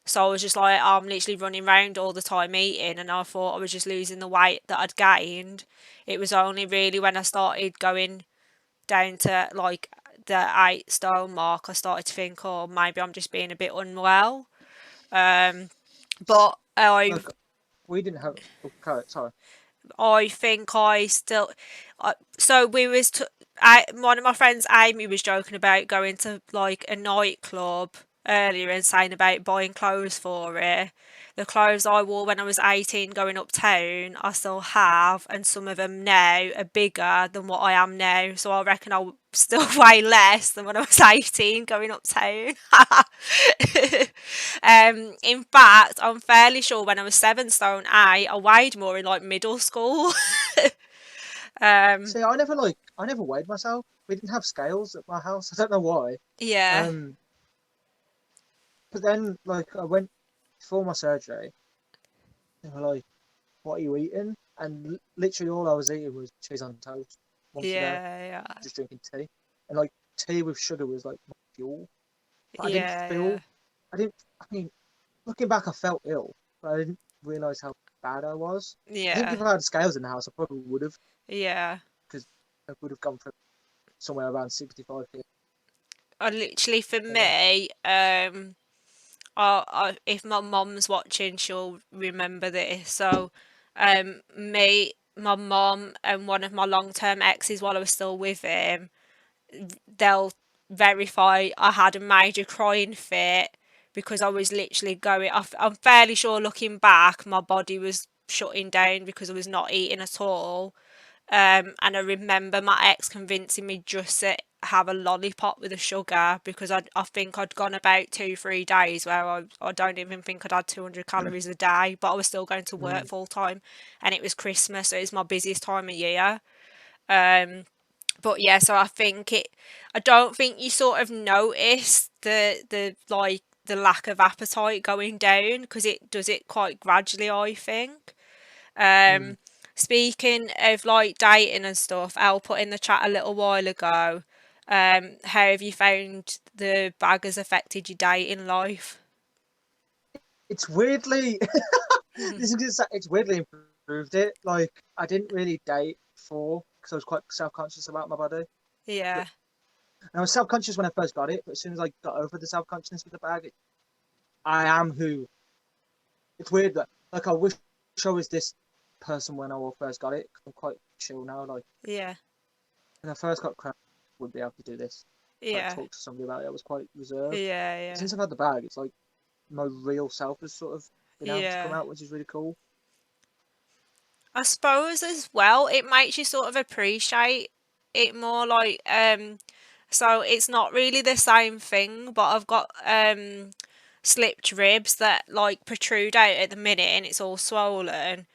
Speaker 1: So I was just like, I'm literally running around all the time eating, and I thought I was just losing the weight that I'd gained. It was only really when I started going down to like the 8 stone mark, I started to think, oh, maybe I'm just being a bit unwell. Um, but
Speaker 2: Like we didn't have. Okay, sorry.
Speaker 1: I think I still. So one of my friends, Amy, was joking about going to like a nightclub earlier and saying about buying clothes for it. The clothes I wore when I was 18 going uptown, I still have, and some of them now are bigger than what I am now. So I reckon I'll still weigh less than when I was 18 going uptown. In fact, I'm fairly sure when I was 7 stone 8, I weighed more in like middle school. um,
Speaker 2: See, I never weighed myself. We didn't have scales at my house. I don't know why.
Speaker 1: yeah,
Speaker 2: Um, but then like I went for my surgery. They were like, "What are you eating?" And literally all I was eating was cheese on toast once a day,
Speaker 1: yeah,
Speaker 2: just drinking tea. And like tea with sugar was like my fuel. But
Speaker 1: yeah,
Speaker 2: I didn't. I mean, looking back, I felt ill, but I didn't realize how bad I was. I think
Speaker 1: yeah,
Speaker 2: if I had scales in the house, I probably would have,
Speaker 1: yeah.
Speaker 2: because I would have gone from somewhere around 65 kg.
Speaker 1: I literally, for
Speaker 2: Yeah.
Speaker 1: me, if my mom's watching, she'll remember this. So, my mom and one of my long-term exes, while I was still with him, they'll verify I had a major crying fit because I was literally going. I'm fairly sure, looking back, my body was shutting down because I was not eating at all. And I remember my ex convincing me just to have a lollipop with a sugar because I think I'd gone about 2 3 days where I don't even think I'd had 200 calories a day, but I was still going to work
Speaker 2: Mm.
Speaker 1: full time, and it was Christmas, so it's my busiest time of year. Um, but yeah, so I don't think you sort of notice the lack of appetite going down because it does it quite gradually, I think.
Speaker 2: Mm.
Speaker 1: Um, Speaking of like dieting and stuff, Al put in the chat a little while ago. How have you found the bag has affected your dating life?
Speaker 2: It's weirdly, it's weirdly improved it. Like I didn't really date before because I was quite self-conscious about my body. But
Speaker 1: Yeah,
Speaker 2: and I was self-conscious when I first got it, but as soon as I got over the self-consciousness with the bag, I am who. It's weird that like I wish I was this person when I first got it. 'Cause I'm quite chill now. Like
Speaker 1: yeah,
Speaker 2: when I first got Crohns, I wouldn't be able to do this. Like
Speaker 1: yeah,
Speaker 2: talk to somebody about it. I was quite reserved.
Speaker 1: yeah,
Speaker 2: But
Speaker 1: yeah,
Speaker 2: since I've had the bag, it's like my real self has sort of been able to come
Speaker 1: yeah.
Speaker 2: out, which is really cool.
Speaker 1: I suppose as well, it makes you sort of appreciate it more. So it's not really the same thing, but I've got slipped ribs that like protrude out at the minute, and it's all swollen.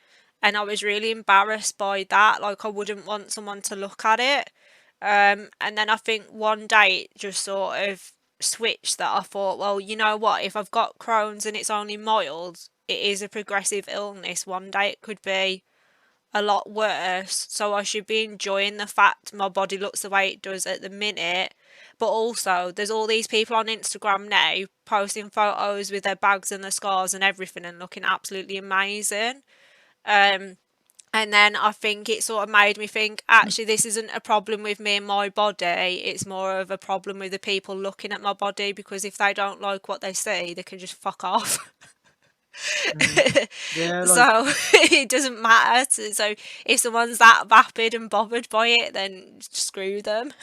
Speaker 1: And I was really embarrassed by that. Like I wouldn't want someone to look at it. And then I think one day it just sort of switched that I thought, well, you know what? If I've got Crohn's and it's only mild, it is a progressive illness. One day it could be a lot worse. So I should be enjoying the fact my body looks the way it does at the minute. But also, there's all these people on Instagram now posting photos with their bags and their scars and everything and looking absolutely amazing. Um, and then I think it sort of made me think, actually, this isn't a problem with me and my body. It's more of a problem with the people looking at my body because if they don't like what they see, they can just fuck off.
Speaker 2: Mm. Yeah, like
Speaker 1: So it doesn't matter. So if someone's that vapid and bothered by it, then screw them.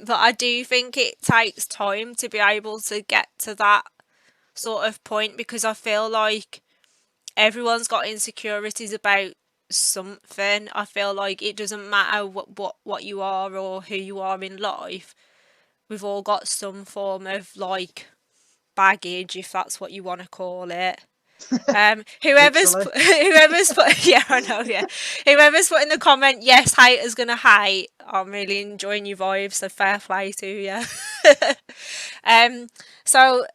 Speaker 1: But I do think it takes time to be able to get to that sort of point because I feel like everyone's got insecurities about something. I feel like it doesn't matter what you are or who you are in life. We've all got some form of like baggage, if that's what you want to call it. Whoever's
Speaker 2: literally.
Speaker 1: put, whoever's put, yeah, I know, yeah. Whoever's put in the comment, yes, haters gonna hate. I'm really enjoying your vibes, so fair play to you. um, so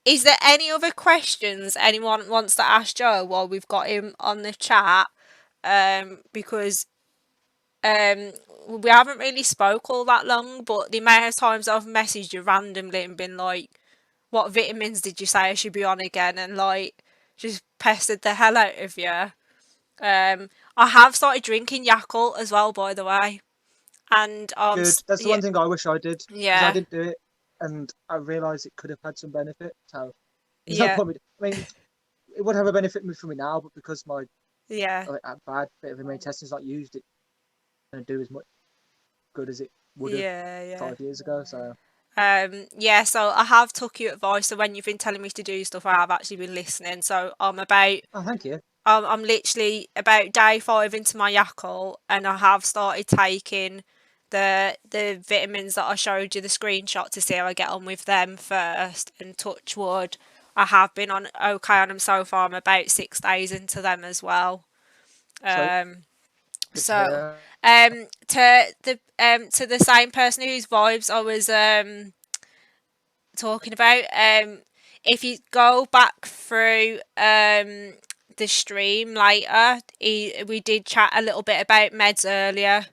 Speaker 1: is there any other questions anyone wants to ask Joe while we've got him on the chat? Because um, we haven't really spoke all that long, but the amount of times I've messaged you randomly and been like, "What vitamins did you say I should be on again?" and like just pestered the hell out of you. I have started drinking Yakult as well, by the way, and
Speaker 2: Good. That's the
Speaker 1: yeah,
Speaker 2: one thing I wish I did, because I
Speaker 1: yeah,
Speaker 2: didn't do it, and I realised it could have had some benefit. So there's no
Speaker 1: yeah,
Speaker 2: point. I mean, it would have a benefit for me now, but because my
Speaker 1: yeah,
Speaker 2: bad bit of immune testing is not used, it's going to do as much good as it would have
Speaker 1: yeah, yeah.
Speaker 2: 5 years ago. So
Speaker 1: Yeah, so I have took your advice. So when you've been telling me to do stuff, I have actually been listening. So
Speaker 2: oh, thank you.
Speaker 1: I'm literally about day 5 into my Yakult, and I have started taking the vitamins that I showed you the screenshot to see how I get on with them first. And touch wood, I have been on okay on them so far. I'm about 6 days into them as well.
Speaker 2: Sweet.
Speaker 1: Um,
Speaker 2: Good to
Speaker 1: so
Speaker 2: hear.
Speaker 1: to the same person whose vibes I was talking about. If you go back through the stream later, we did chat a little bit about meds earlier.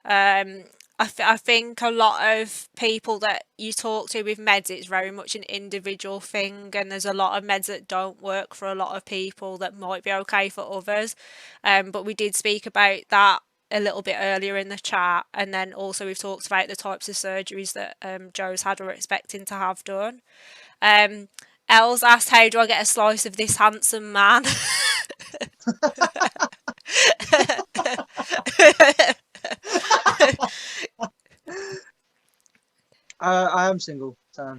Speaker 1: Um, I think a lot of people that you talk to with meds, it's very much an individual thing, and there's a lot of meds that don't work for a lot of people that might be okay for others. But we did speak about that a little bit earlier in the chat, and then also we've talked about the types of surgeries that Joe's had or expecting to have done. Um, Els asked, "How do I get a slice of this handsome man?"
Speaker 2: I am single, so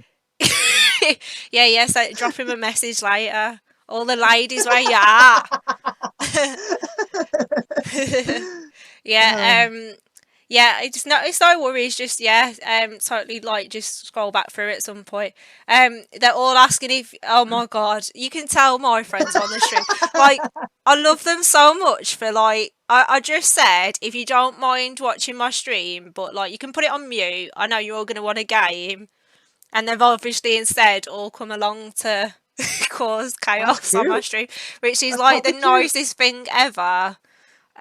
Speaker 1: Yeah, yeah. So drop him a message later. All the ladies, where you at? Yeah,
Speaker 2: um,
Speaker 1: yeah, it's no worries, just yeah, totally like just scroll back through at some point. They're all asking if oh my god, you can tell my friends on the stream. Like I love them so much for like I just said if you don't mind watching my stream, but like you can put it on mute. I know you're all gonna want a game. And they've obviously instead all come along to cause
Speaker 2: that's
Speaker 1: chaos on my
Speaker 2: cute.
Speaker 1: stream, which is
Speaker 2: That's
Speaker 1: like the
Speaker 2: proper cute.
Speaker 1: nicest thing ever.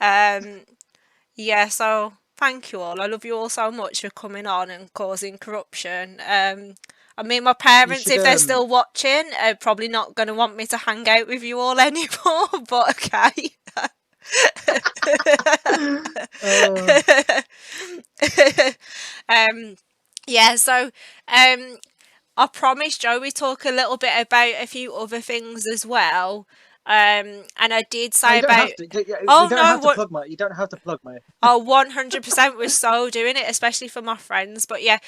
Speaker 1: Um, yeah, so thank you all. I love you all so much for coming on and causing corruption. I mean, my
Speaker 2: You
Speaker 1: parents,
Speaker 2: should
Speaker 1: if they're still watching, are probably not going to want me to hang out with you all anymore, but okay.
Speaker 2: uh,
Speaker 1: um, yeah, so I promised Joe we talk a little bit about a few other things as well. And I did
Speaker 2: no,
Speaker 1: say
Speaker 2: you don't
Speaker 1: about,
Speaker 2: have to. We
Speaker 1: oh
Speaker 2: don't
Speaker 1: no,
Speaker 2: have to
Speaker 1: what?
Speaker 2: plug my. You don't have to plug me.
Speaker 1: Oh, 100% was so doing it, especially for my friends. But yeah,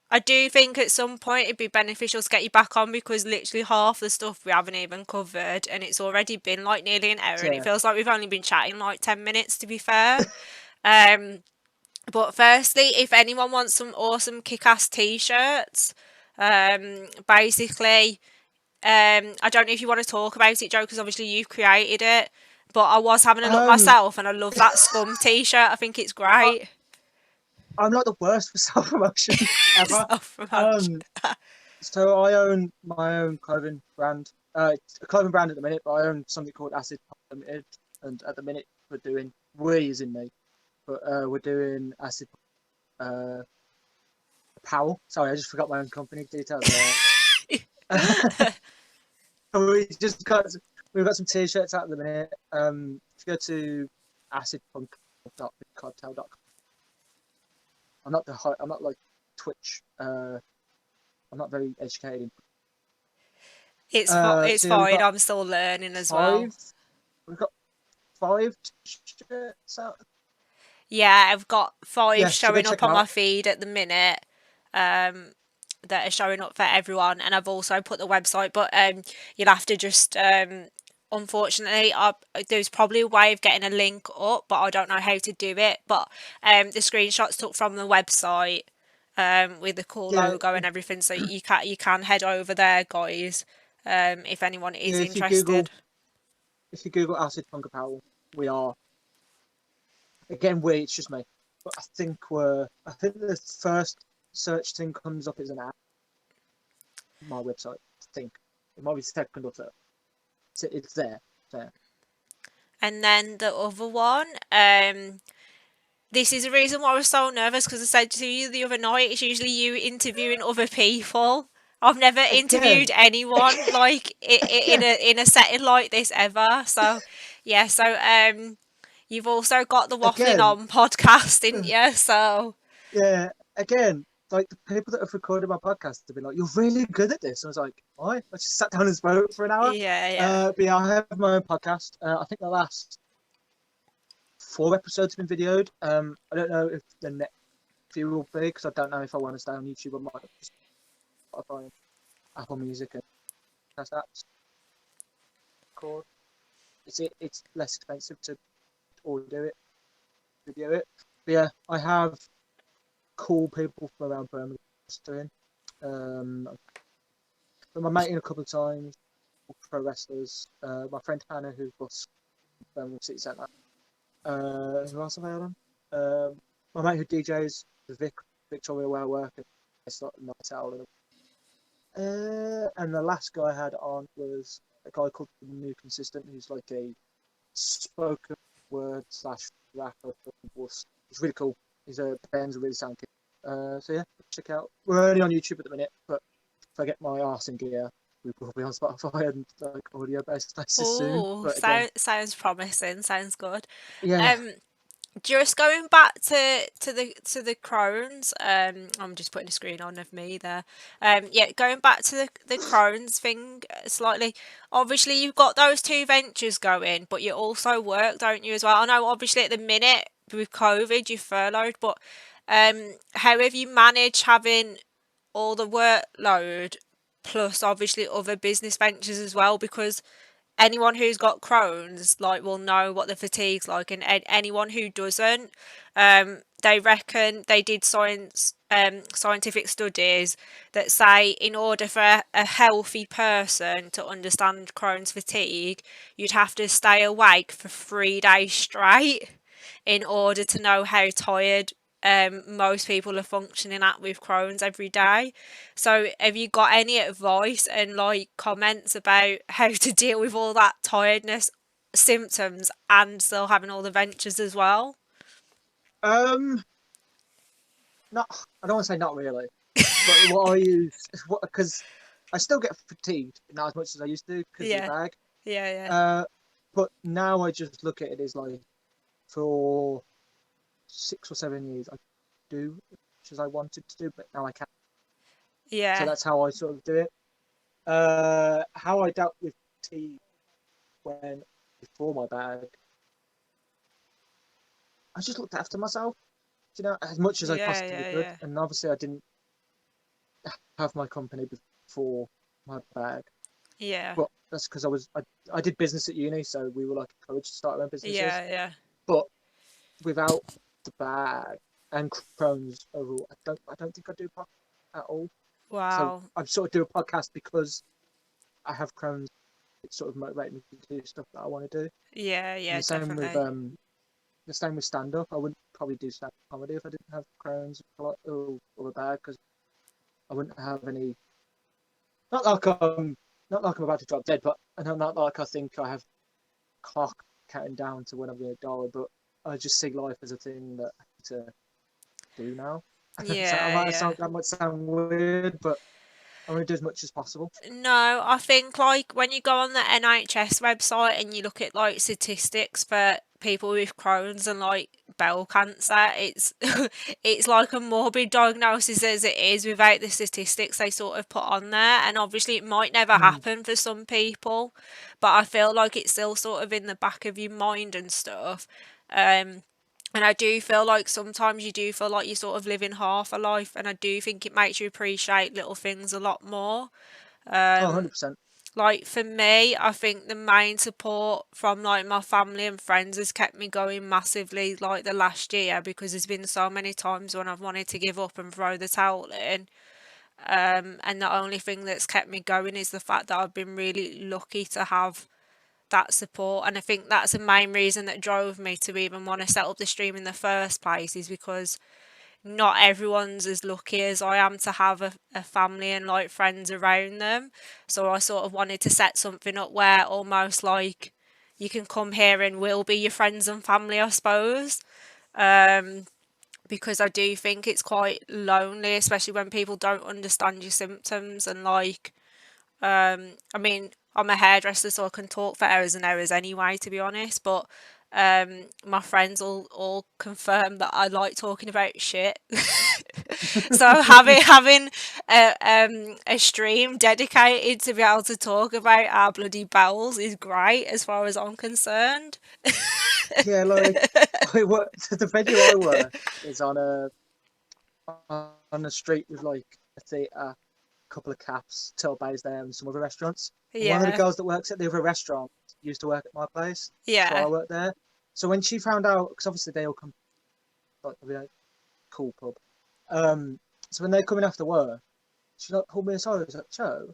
Speaker 1: I do think at some point it'd be beneficial to get you back on because literally half the stuff we haven't even covered, and it's already been like nearly an hour, and it
Speaker 2: Yeah.
Speaker 1: feels like we've only been chatting like 10 minutes, to be fair. Um, but firstly, if anyone wants some awesome kick-ass t-shirts, basically, I don't know if you want to talk about it, Joe, because obviously you've created it. But I was having a look
Speaker 2: Um,
Speaker 1: myself, and I love that scum t-shirt. I think it's
Speaker 2: I,
Speaker 1: great.
Speaker 2: I'm not the worst for self promotion ever.
Speaker 1: Self-promotion.
Speaker 2: Um, so I own my own clothing brand. It's a clothing brand at the minute, but I own something called Acid Pop Limited, and at the minute we as in me, but we're doing Acid uh Powell. Sorry, I just forgot my own company details there. we just got we've got some t-shirts out at the minute. If you go to acidpunk.bigcartel.com, I'm not like Twitch. I'm not very educated in.
Speaker 1: It's
Speaker 2: So yeah, we've
Speaker 1: fine.
Speaker 2: got
Speaker 1: I'm still learning as well.
Speaker 2: five. We've got 5 t-shirts out.
Speaker 1: Yeah, I've got 5
Speaker 2: Yeah, so go
Speaker 1: showing
Speaker 2: check
Speaker 1: up
Speaker 2: them
Speaker 1: on my
Speaker 2: out.
Speaker 1: feed at the minute. Um, that are showing up for everyone, and I've also put the website, but you'll have to just unfortunately there's probably a way of getting a link up, but I don't know how to do it. But the screenshots took from the website with the cool
Speaker 2: Yeah,
Speaker 1: logo and everything, so you can head over there, guys, if anyone
Speaker 2: yeah.
Speaker 1: is interested.
Speaker 2: If you Google Acid Punk Apparel, we are it's just me, but I think the first search thing comes up as an ad. My website. think it might be second or third. So it's there. There.
Speaker 1: And then the other one, this is the reason why I was so nervous because I said to you the other night, it's usually you interviewing other people. I've never interviewed
Speaker 2: Again,
Speaker 1: anyone like in
Speaker 2: again,
Speaker 1: a setting like this ever. So yeah, so you've also got the Waffling
Speaker 2: again.
Speaker 1: On podcast, didn't you? So
Speaker 2: Yeah, again, like the people that have recorded my podcast have been like, "You're really good at this." And I was like, "Why?" I just sat down and spoke for an hour.
Speaker 1: yeah, yeah.
Speaker 2: But yeah, I have my own podcast. I think the last 4 episodes have been videoed. I don't know if the next few will be because I don't know if I want to stay on YouTube. I might just Spotify, and Apple Music, and that's record. It's less expensive to audio it, video it. But yeah, I have cool people from around Birmingham doing. I've put my mate in a couple of times, pro wrestlers. My friend Hannah, who was Birmingham City Centre. Who else have I had on? My mate who DJs, the Victoria where I work, and it's not a night owl. And the last guy I had on was a guy called the New Consistent, who's like a spoken word slash rapper. He's really cool. He's a Ben's a really sound kid. So yeah, check out. We're only on YouTube at the minute, but if I get my arse in gear, we will be on Spotify and like audio based places soon.
Speaker 1: Oh,
Speaker 2: But again,
Speaker 1: sounds promising. Sounds good.
Speaker 2: yeah.
Speaker 1: Um, just going back to the Crohn's, I'm just putting a screen on of me there. Yeah, going back to the Crohn's thing slightly. Obviously, you've got those two ventures going, but you also work, don't you, as well? I know, obviously, at the minute with COVID, you're furloughed, but how have you managed having all the workload plus obviously other business ventures as well? Because anyone who's got Crohn's like will know what the fatigue's like, and anyone who doesn't, they reckon they did scientific studies that say in order for a healthy person to understand Crohn's fatigue, you'd have to stay awake for 3 days straight in order to know how tired most people are functioning at with Crohn's every day. So, have you got any advice and like comments about how to deal with all that tiredness symptoms and still having all the ventures as well?
Speaker 2: Um, not. I don't want to say not really, but what I use, because I still get fatigued, not as much as I used to because of the
Speaker 1: Yeah,
Speaker 2: bag.
Speaker 1: yeah, yeah,
Speaker 2: Uh, but now I just look at it as like for 6 or 7 years, I do as much as I wanted to do, but now I can't. So
Speaker 1: yeah,
Speaker 2: that's how I sort of do it. How I dealt with tea when before my bag, I just looked after myself, you know, as much as I
Speaker 1: yeah,
Speaker 2: possibly
Speaker 1: yeah,
Speaker 2: could.
Speaker 1: yeah,
Speaker 2: And obviously, I didn't have my company before my bag,
Speaker 1: yeah,
Speaker 2: but that's because I did business at uni, so we were like encouraged to start our own businesses.
Speaker 1: yeah, yeah.
Speaker 2: But without the bag and Crohn's overall, I don't think I do at all. So
Speaker 1: Wow.
Speaker 2: I sort of do a podcast because I have Crohn's. It sort of motivated me to do stuff that I want to do.
Speaker 1: Yeah,
Speaker 2: And
Speaker 1: yeah, definitely.
Speaker 2: the same with stand up. I wouldn't probably do stand up comedy if I didn't have Crohn's or a bag because I wouldn't have any. Not like not like I'm about to drop dead, but not like I think I have clock counting down to when I'm going to die. But I just see life as a thing that I need to do now. So
Speaker 1: Yeah, yeah.
Speaker 2: that might sound weird, but I'm going to do as much as possible.
Speaker 1: No, I think like when you go on the NHS website and you look at like statistics for people with Crohn's and like bowel cancer, it's it's like a morbid diagnosis as it is without the statistics they sort of put on there. And obviously it might never
Speaker 2: Mm.
Speaker 1: happen for some people, but I feel like it's still sort of in the back of your mind and stuff. Um, and I do feel like sometimes you do feel like you're sort of living half a life, and I do think it makes you appreciate little things a lot more.
Speaker 2: Oh,
Speaker 1: Um,
Speaker 2: 100%.
Speaker 1: like for me, I think the main support from like my family and friends has kept me going massively like the last year, because there's been so many times when I've wanted to give up and throw the towel in. And the only thing that's kept me going is the fact that I've been really lucky to have that support. And I think that's the main reason that drove me to even want to set up the stream in the first place, is because not everyone's as lucky as I am to have a family and like friends around them. So I sort of wanted to set something up where almost like you can come here and we'll be your friends and family, I suppose. Um, because I do think it's quite lonely, especially when people don't understand your symptoms and like I mean, I'm a hairdresser, so I can talk for hours and hours anyway, to be honest. But my friends all confirm that I like talking about shit. So having a stream dedicated to be able to talk about our bloody bowels is great, as far as I'm concerned.
Speaker 2: Yeah, like I work. The venue I work is on a street with like a theatre, couple of caps, Tilbay's there, and some other restaurants. And one of the
Speaker 1: Yeah,
Speaker 2: girls that works at the other restaurant used to work at my place, so I
Speaker 1: yeah.
Speaker 2: worked there. So when she found out, because obviously they all come like a really cool pub. Um, so when they're coming after work, she like pulled me aside. I was like, Joe,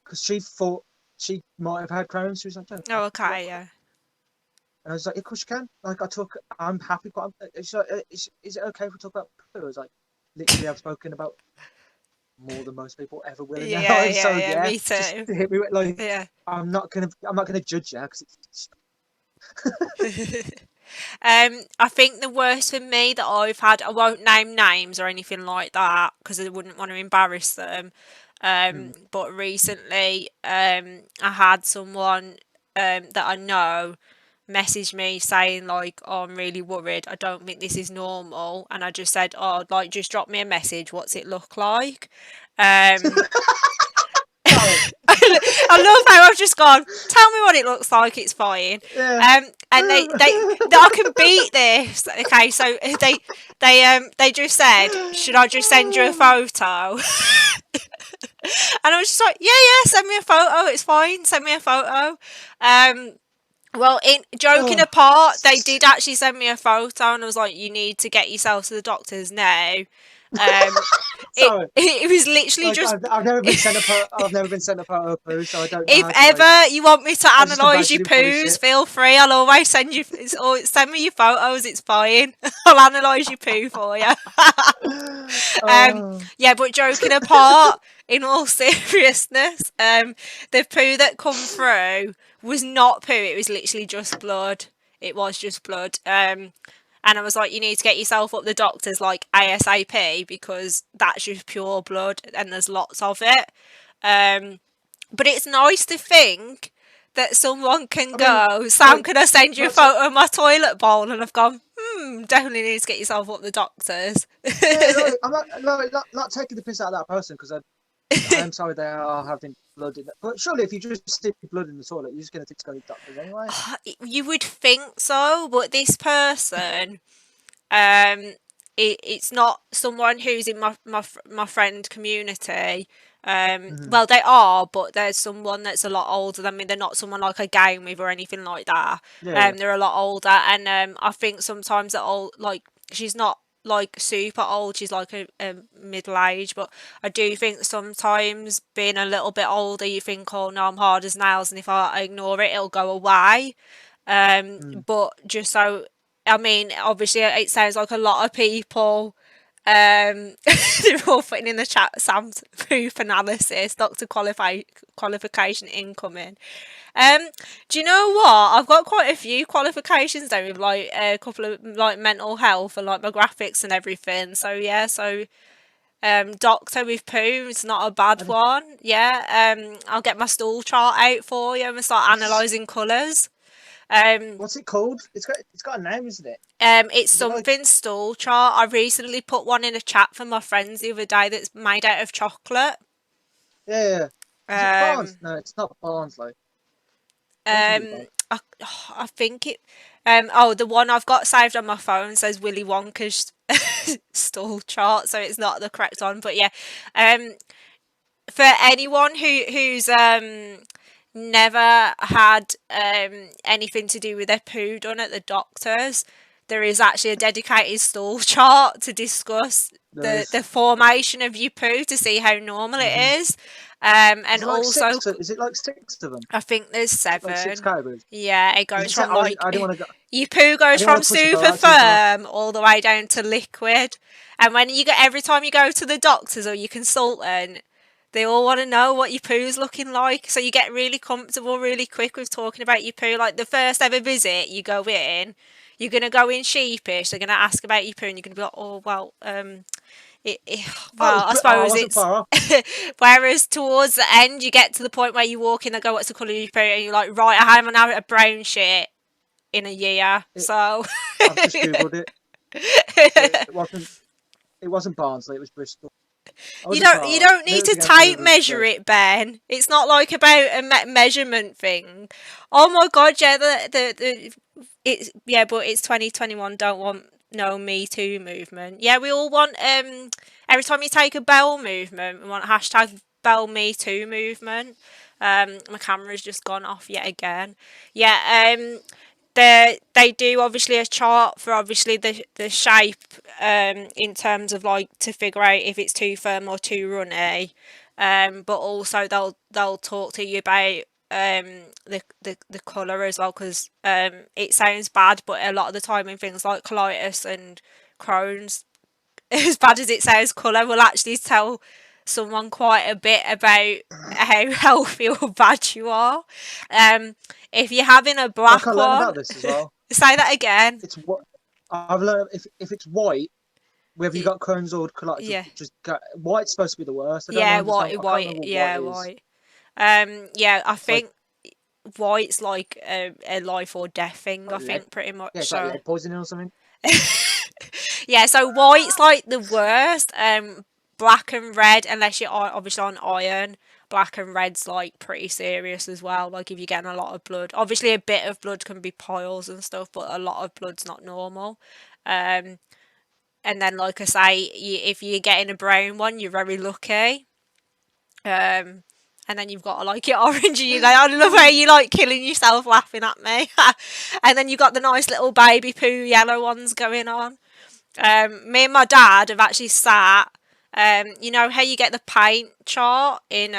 Speaker 2: because she thought she might have had Crohn's. She was like, Joe,
Speaker 1: Oh,
Speaker 2: you got
Speaker 1: okay,
Speaker 2: Crohn's?
Speaker 1: yeah.
Speaker 2: And I was like, yeah, of course you can. Like I'm happy. But she's like, is it okay if we talk about poo? I was like, literally, I've spoken about more than most people ever will in their
Speaker 1: Yeah,
Speaker 2: lives.
Speaker 1: yeah,
Speaker 2: So
Speaker 1: yeah,
Speaker 2: yeah,
Speaker 1: me
Speaker 2: just
Speaker 1: too.
Speaker 2: hit me with like
Speaker 1: Yeah.
Speaker 2: I'm not gonna judge you because it's
Speaker 1: I think the worst for me that I've had, I won't name names or anything like that because I wouldn't want to embarrass them.
Speaker 2: mm.
Speaker 1: But recently, I had someone that I know message me saying like, "Oh, I'm really worried. I don't think this is normal." And I just said, "Oh, like just drop me a message. What's it look like?" Um,
Speaker 2: Sorry.
Speaker 1: I love how I've just gone. Tell me what it looks like. It's fine.
Speaker 2: Yeah.
Speaker 1: And they I can beat this. Okay, so they just said, should I just send you a photo? And I was just like, yeah, yeah, send me a photo. It's fine. Send me a photo. Um, well, in joking
Speaker 2: Oh,
Speaker 1: apart, they did actually send me a photo, and I was like, "You need to get yourself to the doctors now." It
Speaker 2: sorry.
Speaker 1: it was literally
Speaker 2: Like
Speaker 1: just
Speaker 2: I've never been sent a photo of poo, so I don't know
Speaker 1: if
Speaker 2: how to like.
Speaker 1: ever you want me to
Speaker 2: I just
Speaker 1: analyse your
Speaker 2: imagine it full of
Speaker 1: poos,
Speaker 2: shit.
Speaker 1: feel free. I'll always send you. Or send me your photos. It's fine. I'll analyse your poo for you. um,
Speaker 2: Oh,
Speaker 1: yeah, but joking apart, in all seriousness, the poo that come through was not poo. It was literally just blood. It was just blood. And I was like, you need to get yourself up the doctors like ASAP because that's just pure blood and there's lots of it. Um, but it's nice to think that someone can
Speaker 2: I mean,
Speaker 1: go, Sam,
Speaker 2: like
Speaker 1: can I send you a
Speaker 2: not to,
Speaker 1: photo of my toilet bowl? And I've gone, definitely need to get yourself up the doctors.
Speaker 2: yeah, like, I'm not, like, not taking the piss out of that person because I am sorry they are having blood in it. But surely if you just stick blood in the toilet, you're just gonna think to go to the doctors anyway.
Speaker 1: You would think so, but this person, um, it's not someone who's in my friend community.
Speaker 2: Mm-hmm.
Speaker 1: Well, they are, but there's someone that's a lot older than me. They're not someone like I game with or anything like that.
Speaker 2: Yeah, yeah.
Speaker 1: They're a lot older, and I think sometimes that old like she's not like super old. She's like a middle age, but I do think sometimes being a little bit older, you think, oh no, I'm hard as nails, and if I ignore it, it'll go away.
Speaker 2: Mm.
Speaker 1: But just so, I mean, obviously it sounds like a lot of people, they're all putting in the chat, Sam's proof analysis, qualification incoming. Um, do you know what? I've got quite a few qualifications there with like a couple of like mental health and like my graphics and everything. So yeah, so doctor with poo is not a bad
Speaker 2: And
Speaker 1: one. Yeah, I'll get my stool chart out for you and start analysing colours. Um,
Speaker 2: what's it called? It's got a name, isn't it?
Speaker 1: it's
Speaker 2: Is it like
Speaker 1: something stool chart. I recently put one in a chat for my friends the other day that's made out of chocolate.
Speaker 2: yeah, yeah. Is it Barnes?
Speaker 1: Um,
Speaker 2: No, it's not Barnes. Like I don't think it's
Speaker 1: um,
Speaker 2: Barnes.
Speaker 1: I think it. Oh, the one I've got saved on my phone says Willy Wonka's stool chart, so it's not the correct one. But yeah, um, for anyone who's never had anything to do with their poo done at the doctors, there is actually a dedicated stool chart to discuss the
Speaker 2: Nice.
Speaker 1: formation of your poo to see how normal it
Speaker 2: Mm-hmm.
Speaker 1: is. And also,
Speaker 2: Is it like six of them?
Speaker 1: I think there's
Speaker 2: Is it like six
Speaker 1: 7.
Speaker 2: categories?
Speaker 1: Yeah, it
Speaker 2: Does
Speaker 1: goes
Speaker 2: it say?
Speaker 1: from like
Speaker 2: I didn't want to go.
Speaker 1: your poo
Speaker 2: I
Speaker 1: goes
Speaker 2: didn't want
Speaker 1: from
Speaker 2: to push the boat
Speaker 1: super
Speaker 2: out too far.
Speaker 1: firm all the way down to liquid. And when you go every time you go to the doctors or your consultant, they all want to know what your poo's looking like. So you get really comfortable really quick with talking about your poo. Like the first ever visit, you go in, you're gonna go in sheepish. They're gonna ask about your poo, and you're gonna be like, "Oh well,
Speaker 2: Oh, it was
Speaker 1: well, I
Speaker 2: I
Speaker 1: suppose
Speaker 2: wasn't
Speaker 1: it's."
Speaker 2: far off.
Speaker 1: Whereas towards the end, you get to the point where you walk in, they go, "What's the colour of your poo?" And you're like, "Right, I haven't had a brown shit in a year,
Speaker 2: It,
Speaker 1: so."
Speaker 2: I've just googled it. It wasn't. It wasn't Barnsley. It was Bristol. I
Speaker 1: You
Speaker 2: wasn't
Speaker 1: don't
Speaker 2: far
Speaker 1: you
Speaker 2: off.
Speaker 1: don't
Speaker 2: And it
Speaker 1: need
Speaker 2: was
Speaker 1: to
Speaker 2: against
Speaker 1: tape
Speaker 2: Liverpool.
Speaker 1: measure it, Ben. It's not like about a measurement thing. Oh my god, yeah, the it's yeah, but it's 2021. Don't want no Me Too movement. Yeah, we all want every time you take a bell movement, we want hashtag Bell Me Too movement. My camera's just gone off yet again. Yeah, they do obviously a chart for obviously the shape in terms of like to figure out if it's too firm or too runny, but also they'll talk to you about the color as well, because it sounds bad, but a lot of the time in things like colitis and Crohn's, as bad as it sounds, color will actually tell someone quite a bit about how healthy or bad you are. Um, if you're having a
Speaker 2: Like I
Speaker 1: black
Speaker 2: learned
Speaker 1: one,
Speaker 2: about this as well.
Speaker 1: say that again.
Speaker 2: It's what I've learned. If it's white, whether you
Speaker 1: Y-
Speaker 2: got Crohn's or colitis,
Speaker 1: Yeah,
Speaker 2: just go, white's supposed to be the worst. I don't
Speaker 1: yeah,
Speaker 2: understand.
Speaker 1: white,
Speaker 2: I can't
Speaker 1: white,
Speaker 2: remember what white
Speaker 1: yeah,
Speaker 2: is.
Speaker 1: white. Yeah, I
Speaker 2: It's like,
Speaker 1: think white's like a life or death thing.
Speaker 2: like
Speaker 1: I
Speaker 2: lead.
Speaker 1: think pretty much.
Speaker 2: Yeah, it's like
Speaker 1: So
Speaker 2: lead poisoning or something.
Speaker 1: yeah, so white's like the worst. Black and red, unless you're obviously on iron. Black and red's like pretty serious as well. Like if you're getting a lot of blood, obviously a bit of blood can be piles and stuff, but a lot of blood's not normal. Um, and then like I say, if you're getting a brown one, you're very lucky. Um, and then you've got like your orange, and you like, I love how you like killing yourself laughing at me. And then you've got the nice little baby poo yellow ones going on. Me and my dad have actually sat. You know how you get the paint chart in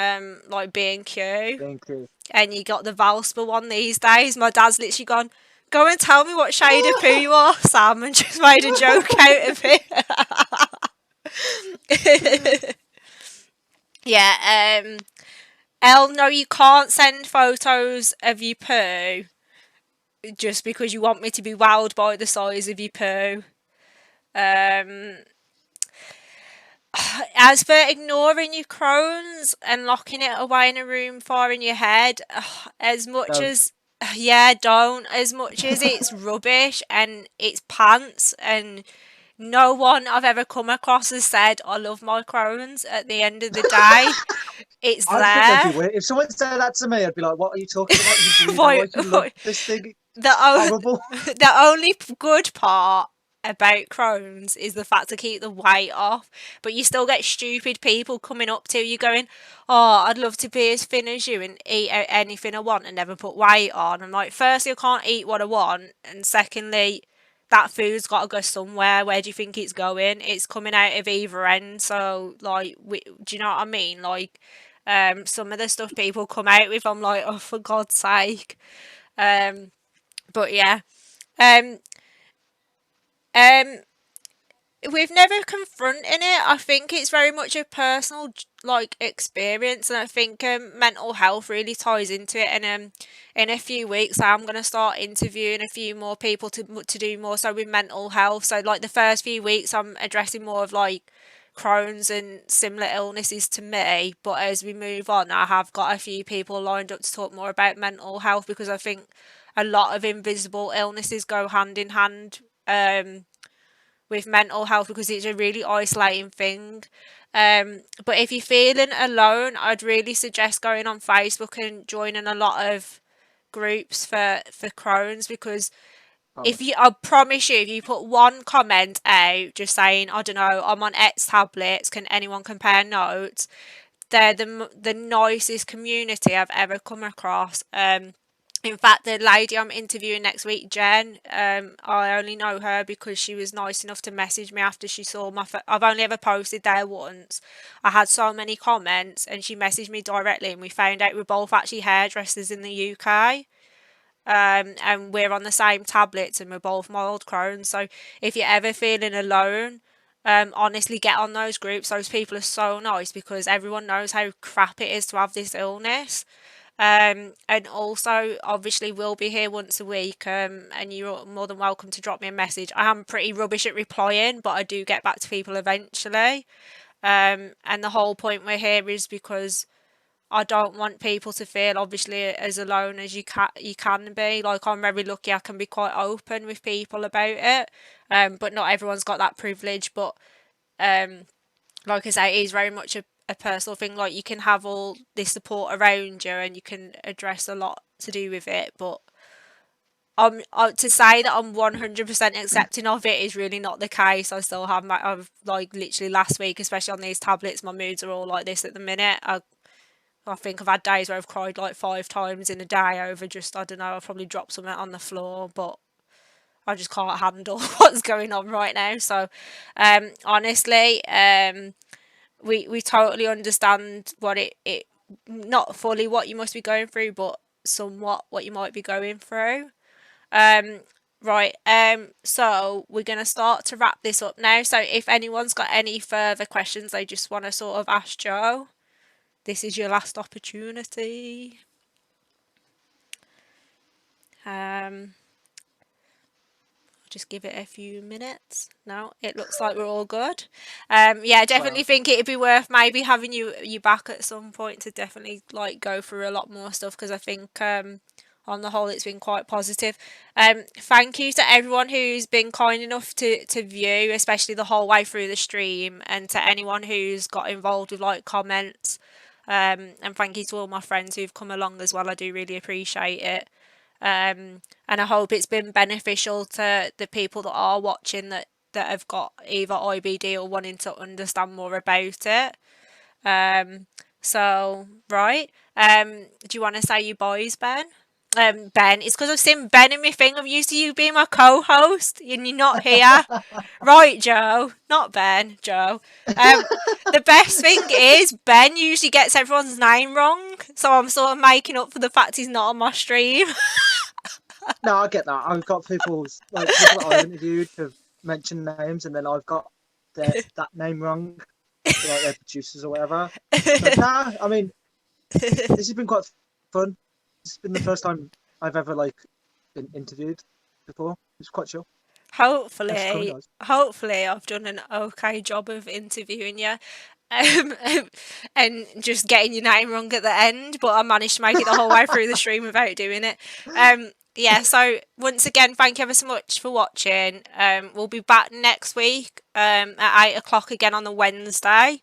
Speaker 1: like B&Q,
Speaker 2: Thank you.
Speaker 1: and you got the Valspa one these days. My dad's literally gone, "Go and tell me what shade of poo you are, Sam," and just made a joke out of it. Yeah. Elle, no, you can't send photos of your poo just because you want me to be wowed by the size of your poo. Um, As for ignoring your Crohn's and locking it away in a room far in your head, as much
Speaker 2: Don't.
Speaker 1: as yeah, don't. As much as it's rubbish and it's pants, and no one I've ever come across has said I love my Crohn's. At the end of the day, it's
Speaker 2: I think they'd be
Speaker 1: there.
Speaker 2: weird. If someone said that to me, I'd be like, "What are you talking about? You weirdo!
Speaker 1: Why,
Speaker 2: Why do you love this thing?
Speaker 1: the
Speaker 2: It's horrible."
Speaker 1: the only good part about Crohn's is the fact to keep the weight off, but you still get stupid people coming up to you going, "Oh, I'd love to be as thin as you and eat anything I want and never put weight on." I'm like, firstly, I can't eat what I want, and secondly, that food's got to go somewhere. Where do you think it's going? It's coming out of either end. So, like, do you know what I mean? Like, some of the stuff people come out with, I'm like, oh, for God's sake. Um, but yeah. Um, um, we've never confronted it. I think it's very much a personal like experience, and I think mental health really ties into it. And in a few weeks, I'm gonna start interviewing a few more people to do more so with mental health. So like the first few weeks, I'm addressing more of like Crohn's and similar illnesses to me. But as we move on, I have got a few people lined up to talk more about mental health, because I think a lot of invisible illnesses go hand in hand. With mental health, because it's a really isolating thing. But if you're feeling alone, I'd really suggest going on Facebook and joining a lot of groups for Crohn's, because
Speaker 2: Oh,
Speaker 1: I promise you, if you put one comment out just saying, I don't know, I'm on X tablets, can anyone compare notes? They're the nicest community I've ever come across. In fact, the lady I'm interviewing next week, Jen, I only know her because she was nice enough to message me after she saw I've only ever posted there once. I had so many comments, and she messaged me directly, and we found out we're both actually hairdressers in the UK. And we're on the same tablets, and we're both mild Crohn's. So if you're ever feeling alone, honestly, get on those groups. Those people are so nice because everyone knows how crap it is to have this illness. And also, obviously, we'll be here once a week, and you're more than welcome to drop me a message. I am pretty rubbish at replying, but I do get back to people eventually. And the whole point we're here is because I don't want people to feel obviously as alone as you can be. Like, I'm very lucky I can be quite open with people about it. But not everyone's got that privilege. But um like I say, it is very much a personal thing. Like, you can have all this support around you and you can address a lot to do with it, but to say that I'm 100% accepting of it is really not the case. I still have I've like literally last week, especially on these tablets, my moods are all like this at the minute. I think I've had days where I've cried like 5 times in a day over just, I don't know, I've probably dropped something on the floor, but I just can't handle what's going on right now. So, honestly, we totally understand what it not fully what you must be going through, but somewhat what you might be going through. Um, right. So we're gonna start to wrap this up now. So if anyone's got any further questions they just want to sort of ask Joe, this is your last opportunity. Um, just give it a few minutes. No, it looks like we're all good. Yeah, I definitely
Speaker 2: Well,
Speaker 1: think it'd be worth maybe having you back at some point to definitely like go through a lot more stuff, because I think on the whole it's been quite positive. Thank you to everyone who's been kind enough to view, especially the whole way through the stream, and to anyone who's got involved with like comments. And thank you to all my friends who've come along as well. I do really appreciate it. And I hope it's been beneficial to the people that are watching that have got either IBD or wanting to understand more about it. Um, so right. Do you want to say you boys, Ben? Ben, it's because I've seen Ben in my thing. I'm used to you being my co-host, and you're not here. Right, Joe, not Ben, Joe. Um, the best thing is Ben usually gets everyone's name wrong, so I'm sort of making up for the fact he's not on my stream.
Speaker 2: no, I get that. I've got people that I've interviewed have mentioned names, and then I've got that name wrong, like their producers or whatever. But nah, I mean, this has been quite fun. This has been the first time I've ever been interviewed before. It's quite chill. Thanks for coming,
Speaker 1: Hopefully,
Speaker 2: guys.
Speaker 1: hopefully I've done an okay job of interviewing you. Um, and just getting your name wrong at the end, but I managed to make it the whole way through the stream without doing it. Yeah, so once again, thank you ever so much for watching. We'll be back next week at 8 o'clock again on the Wednesday.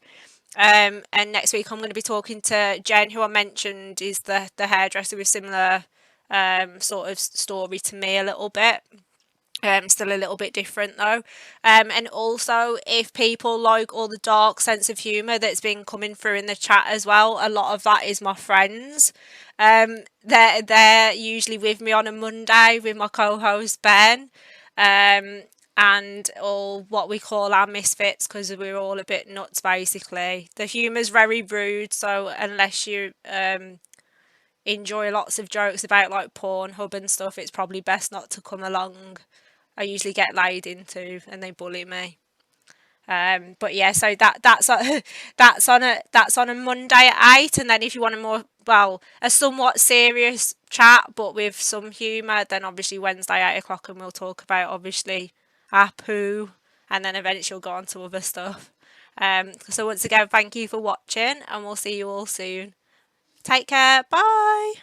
Speaker 1: And next week I'm going to be talking to Jen, who I mentioned is the hairdresser with similar sort of story to me a little bit. Still a little bit different though. And also, if people like all the dark sense of humour that's been coming through in the chat as well, a lot of that is my friends. They're usually with me on a Monday with my co-host Ben. And all what we call our misfits, because we're all a bit nuts basically. The humour's very rude, so unless you enjoy lots of jokes about like Pornhub and stuff, it's probably best not to come along. I usually get laid into and they bully me. But yeah, so that's on a Monday at 8, and then if you want a somewhat serious chat but with some humour, then obviously Wednesday 8 o'clock, and we'll talk about obviously our poo, and then eventually we'll go on to other stuff. So once again, thank you for watching, and we'll see you all soon. Take care. Bye.